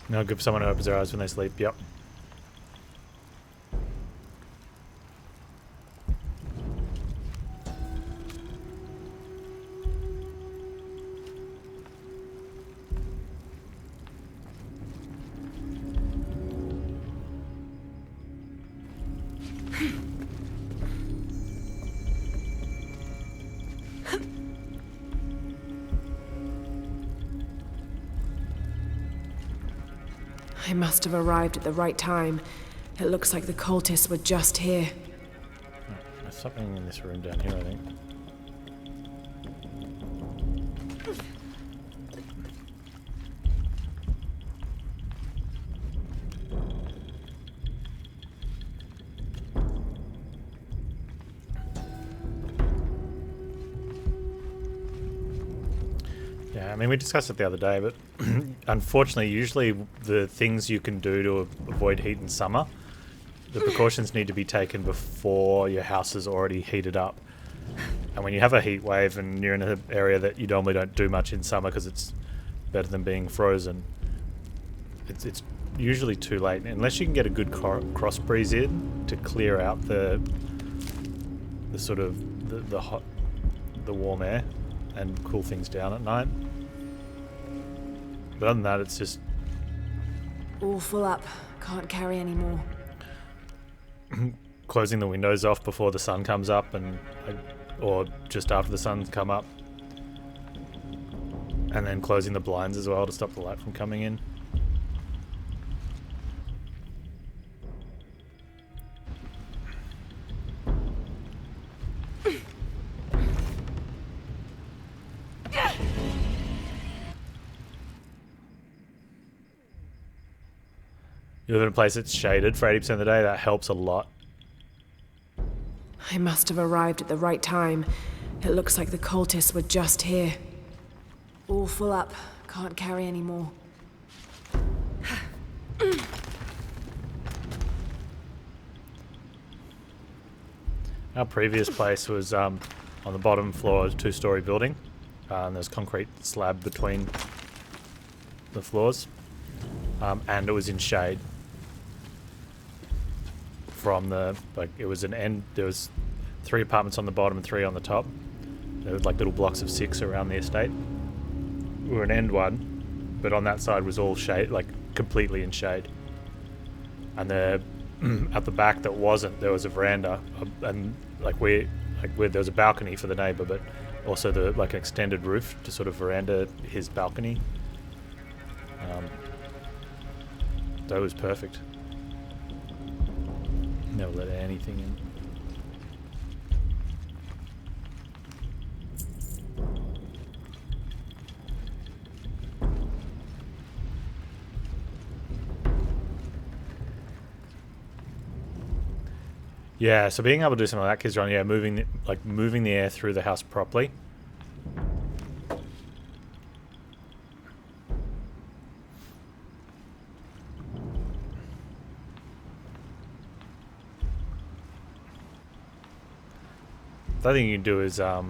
No good for someone who opens their eyes when they sleep, yep. I must have arrived at the right time. It looks like the cultists were just here. There's something in this room down here, I think. Yeah, I mean, we discussed it the other day, but unfortunately, usually the things you can do to avoid heat in summer, the precautions need to be taken before your house is already heated up. And when you have a heat wave and you're in an area that you normally don't do much in summer because it's better than being frozen, it's usually too late. Unless you can get a good cross breeze in to clear out the sort of the warm air and cool things down at night. But other than that, it's just All full up. Can't carry any more. closing the windows off before the sun comes up, or just after the sun's come up, and then closing the blinds as well to stop the light from coming in. live in a place that's shaded for 80% of the day, that helps a lot. I must have arrived at the right time. It looks like the cultists were just here. All full up. Can't carry any more. Our previous place was on the bottom floor, a 2-story building. And there's concrete slab between the floors. And it was in shade. From the, like, it was an end, there was 3 apartments on the bottom and 3 on the top. There was like little blocks of 6 around the estate. We were an end one, but on that side was all shade, like completely in shade. And there, at the back that wasn't, there was a veranda, and there was a balcony for the neighbour, but also an extended roof to sort of veranda his balcony. That was perfect. Never let anything in. Yeah, so being able to do something like that, kids, yeah, moving the air through the house properly. The other thing you can do is, if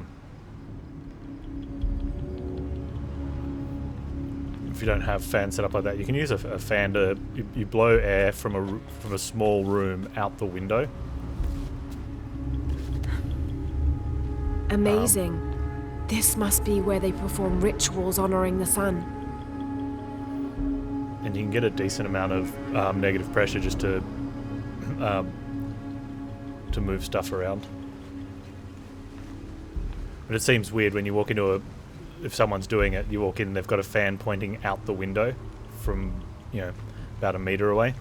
you don't have fans set up like that, you can use a fan to you blow air from a small room out the window. Amazing. This must be where they perform rituals honoring the sun. And you can get a decent amount of negative pressure just to move stuff around. But it seems weird when you walk into if someone's doing it, you walk in and they've got a fan pointing out the window from, about a meter away.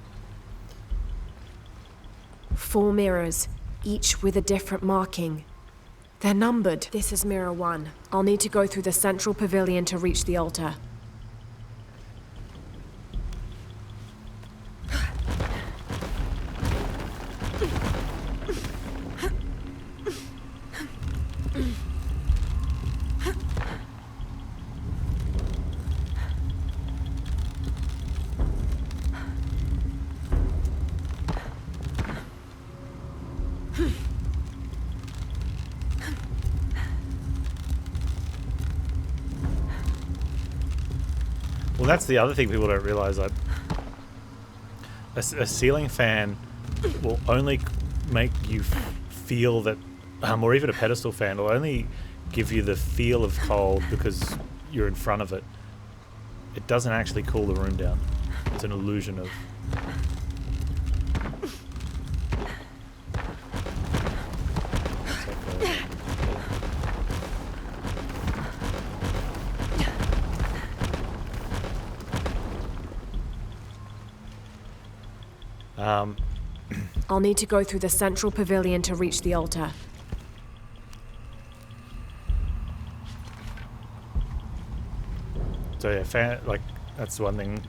4 mirrors, each with a different marking. They're numbered. This is mirror 1. I'll need to go through the central pavilion to reach the altar. Well, that's the other thing people don't realize. Like, a ceiling fan will only make you feel that, or even a pedestal fan will only give you the feel of cold because you're in front of it. It doesn't actually cool the room down. It's an illusion of. I'll need to go through the central pavilion to reach the altar. So yeah, that's one thing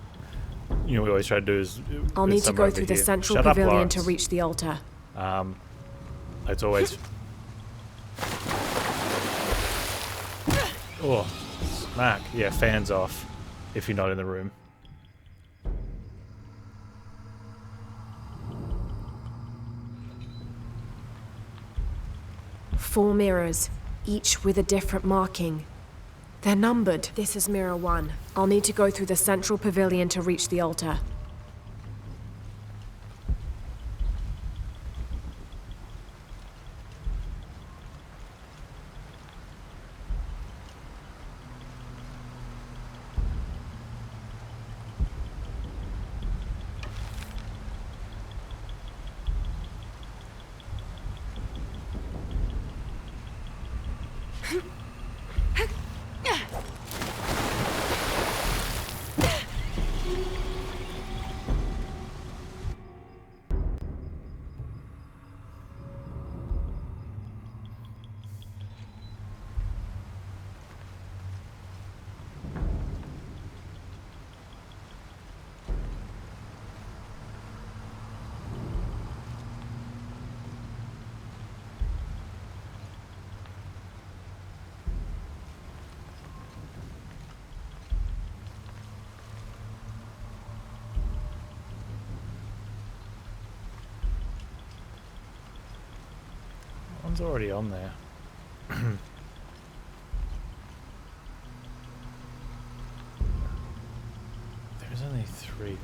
we always try to do is. I'll need to go through the central pavilion to reach the altar. It's always. Oh, smack! Yeah, fans off if you're not in the room. Four mirrors, each with a different marking. They're numbered. This is mirror 1. I'll need to go through the central pavilion to reach the altar. One's already on there. There's only 3 pillars.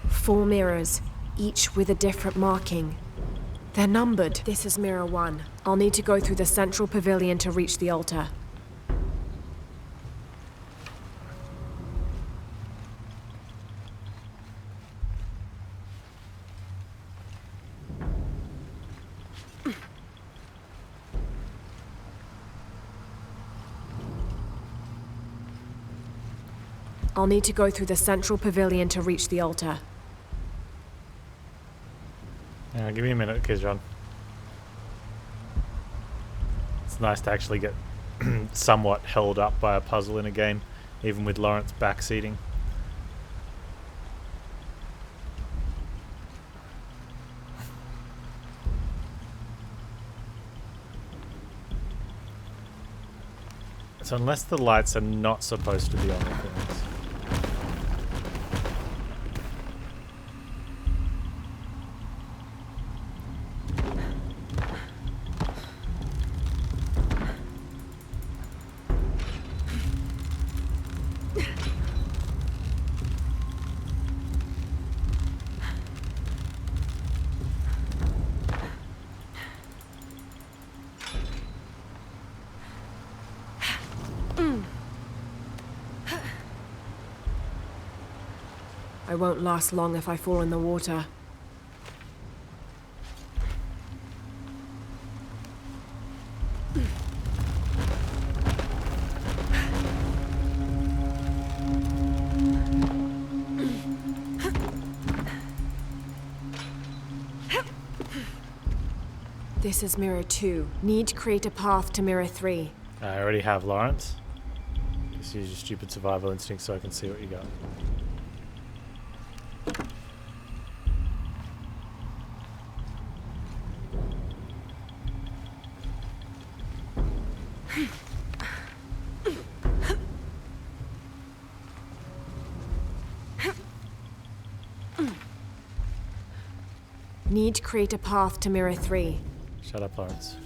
Four mirrors, each with a different marking. They're numbered. This is mirror 1. I'll need to go through the central pavilion to reach the altar. I'll need to go through the central pavilion to reach the altar. Give me a minute, Kizron. It's nice to actually get somewhat held up by a puzzle in a game, even with Lawrence backseating. So unless the lights are not supposed to be on the things. I won't last long if I fall in the water. This is mirror 2. Need to create a path to mirror 3. I already have Lawrence. Just use your stupid survival instinct so I can see what you got. Need to create a path to mirror 3. Shut up, Lawrence.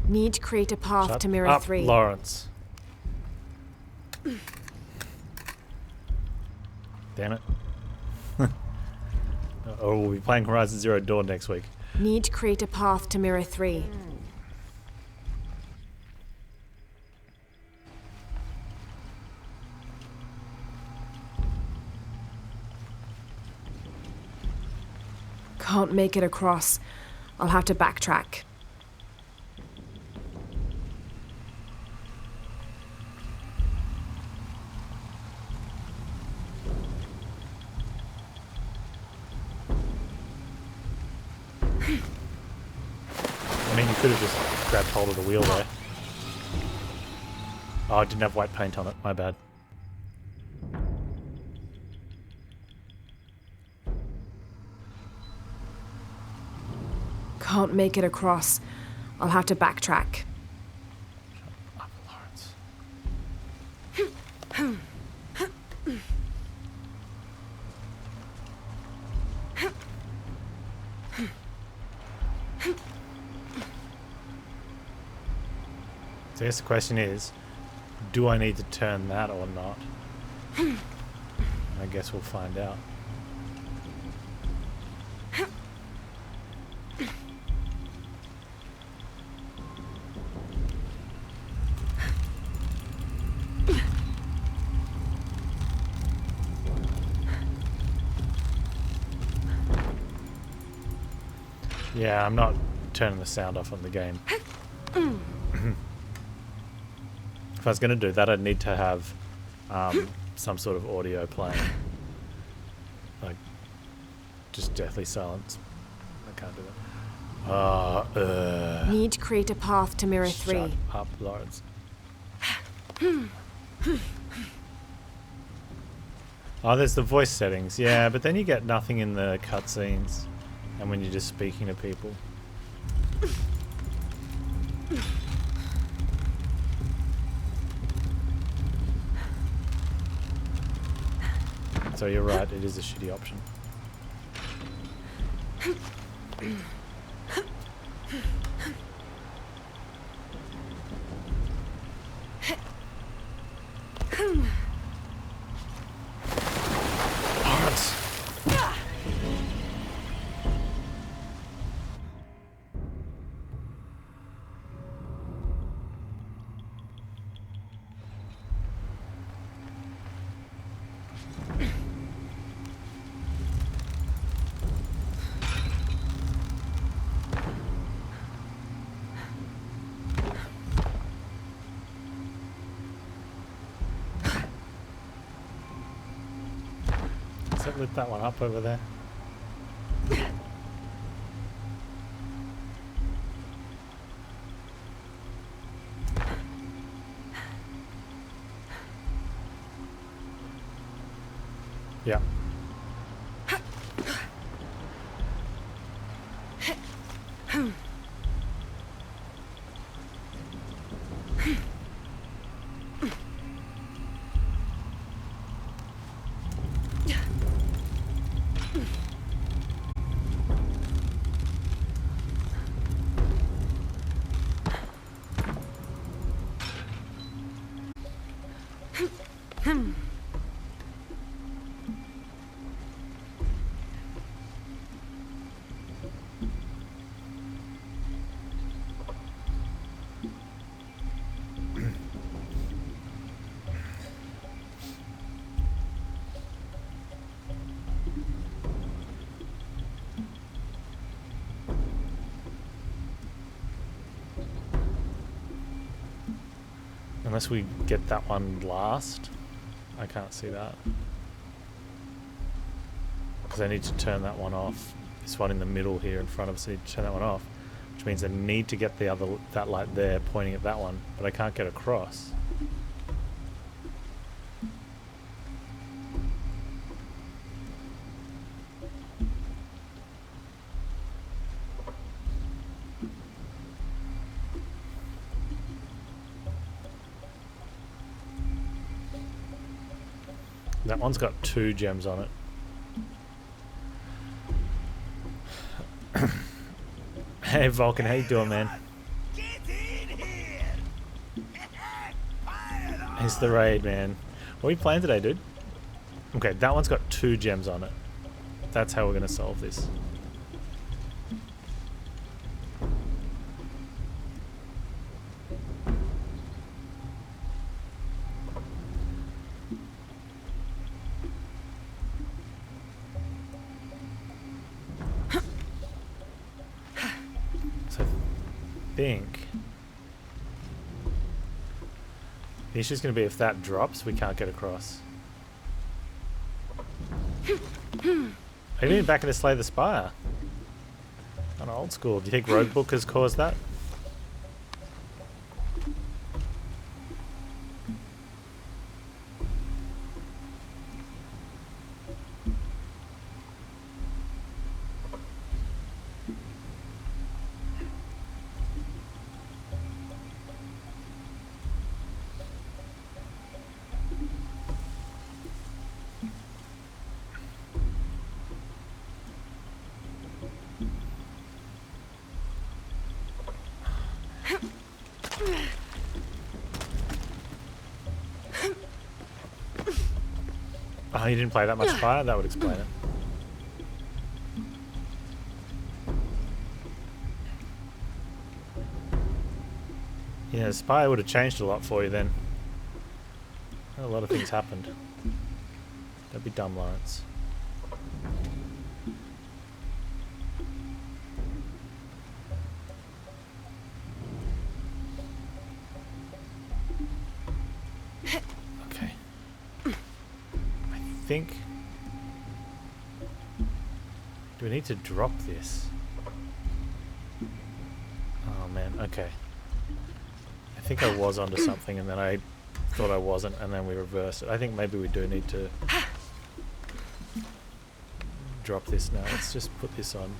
Need to create a path Shut to mirror up, 3. Lawrence. Damn it. Oh, we'll be playing Horizon Zero Dawn next week. Need to create a path to mirror 3. Can't make it across. I'll have to backtrack. I mean, you could have just grabbed hold of the wheel there. Oh, I didn't have white paint on it. My bad. Can't make it across. I'll have to backtrack. Shut up, Lawrence. So I guess the question is, do I need to turn that or not? I guess we'll find out. Yeah, I'm not turning the sound off on the game. If I was going to do that, I'd need to have some sort of audio playing. Like, just deathly silence. I can't do that. Need to create a path to mirror 3. Shut up, Lawrence. Oh, there's the voice settings. Yeah, but then you get nothing in the cutscenes and when you're just speaking to people. So you're right, it is a shitty option. Panz! Has it lit that one up over there? Yeah. Unless we get that one last. I can't see that. Because I need to turn that one off. This one in the middle here in front of us, I need to turn that one off. Which means I need to get that light there pointing at that one. But I can't get across. That one's got 2 gems on it. Hey Vulcan, how you doing, man? It's the raid, man. What are we playing today, dude? Okay, that one's got 2 gems on it. That's how we're gonna solve this. Think the issue's going to be if that drops, we can't get across. I need back into Slay the Spire. On old school. Do you think Roguebook has caused that? Oh, you didn't play that much Spire? That would explain it. Yeah, Spire would have changed a lot for you then. A lot of things happened. Don't be dumb, Lawrence. Okay. I think... Do we need to drop this? Oh man, okay. I think I was onto something and then I thought I wasn't and then we reversed it. I think maybe we do need to drop this now. Let's just put this on.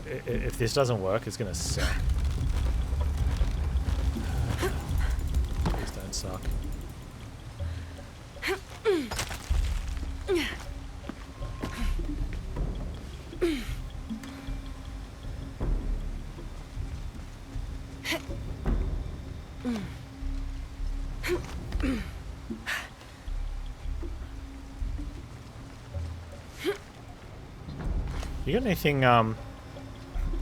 If this doesn't work, it's gonna suck. fucking suck. You got anything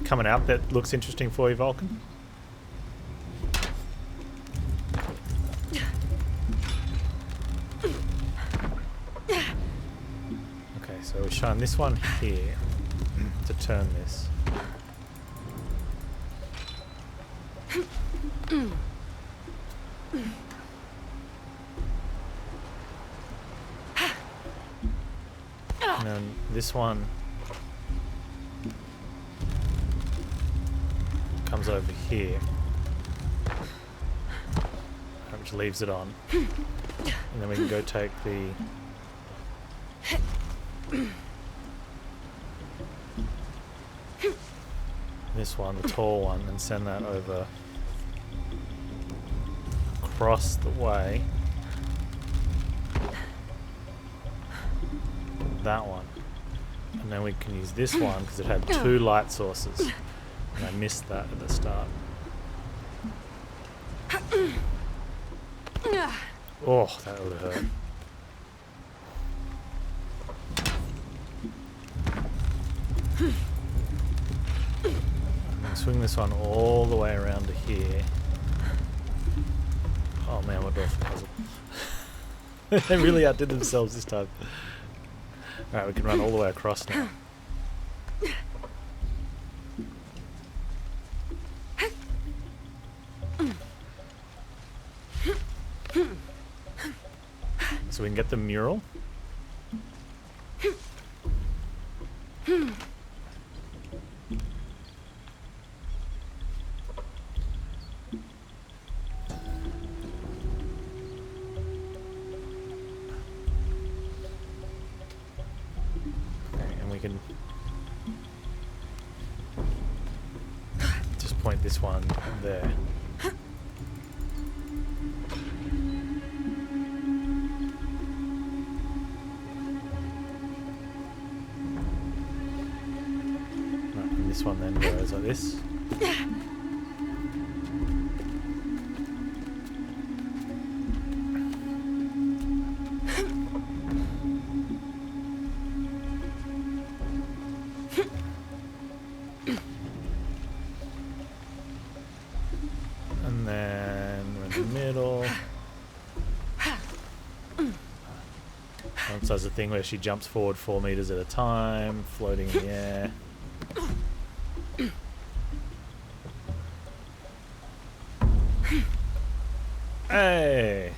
coming out that looks interesting for you, Vulcan? Okay, so we shine this one here to turn this. And then this one comes over here, which leaves it on. And then we can go take the this one, the tall one, and send that over across the way. That one. And then we can use this one because it had 2 light sources. And I missed that at the start. Oh, that would have hurt. And swing this one all the way around to here. Oh man, what dolphin puzzle. They really outdid themselves this time. Alright, we can run all the way across now. So we can get the mural. And we can just point this one there. This one then goes like this. And then we're in the middle. So does the thing where she jumps forward 4 meters at a time, floating in the air. Hey!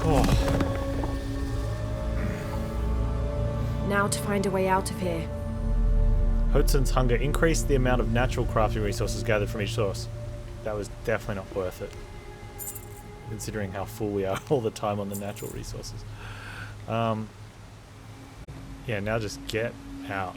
Oh. Now to find a way out of here. Hudson's hunger increased the amount of natural crafting resources gathered from each source. That was definitely not worth it, considering how full we are all the time on the natural resources. Yeah, now just get out.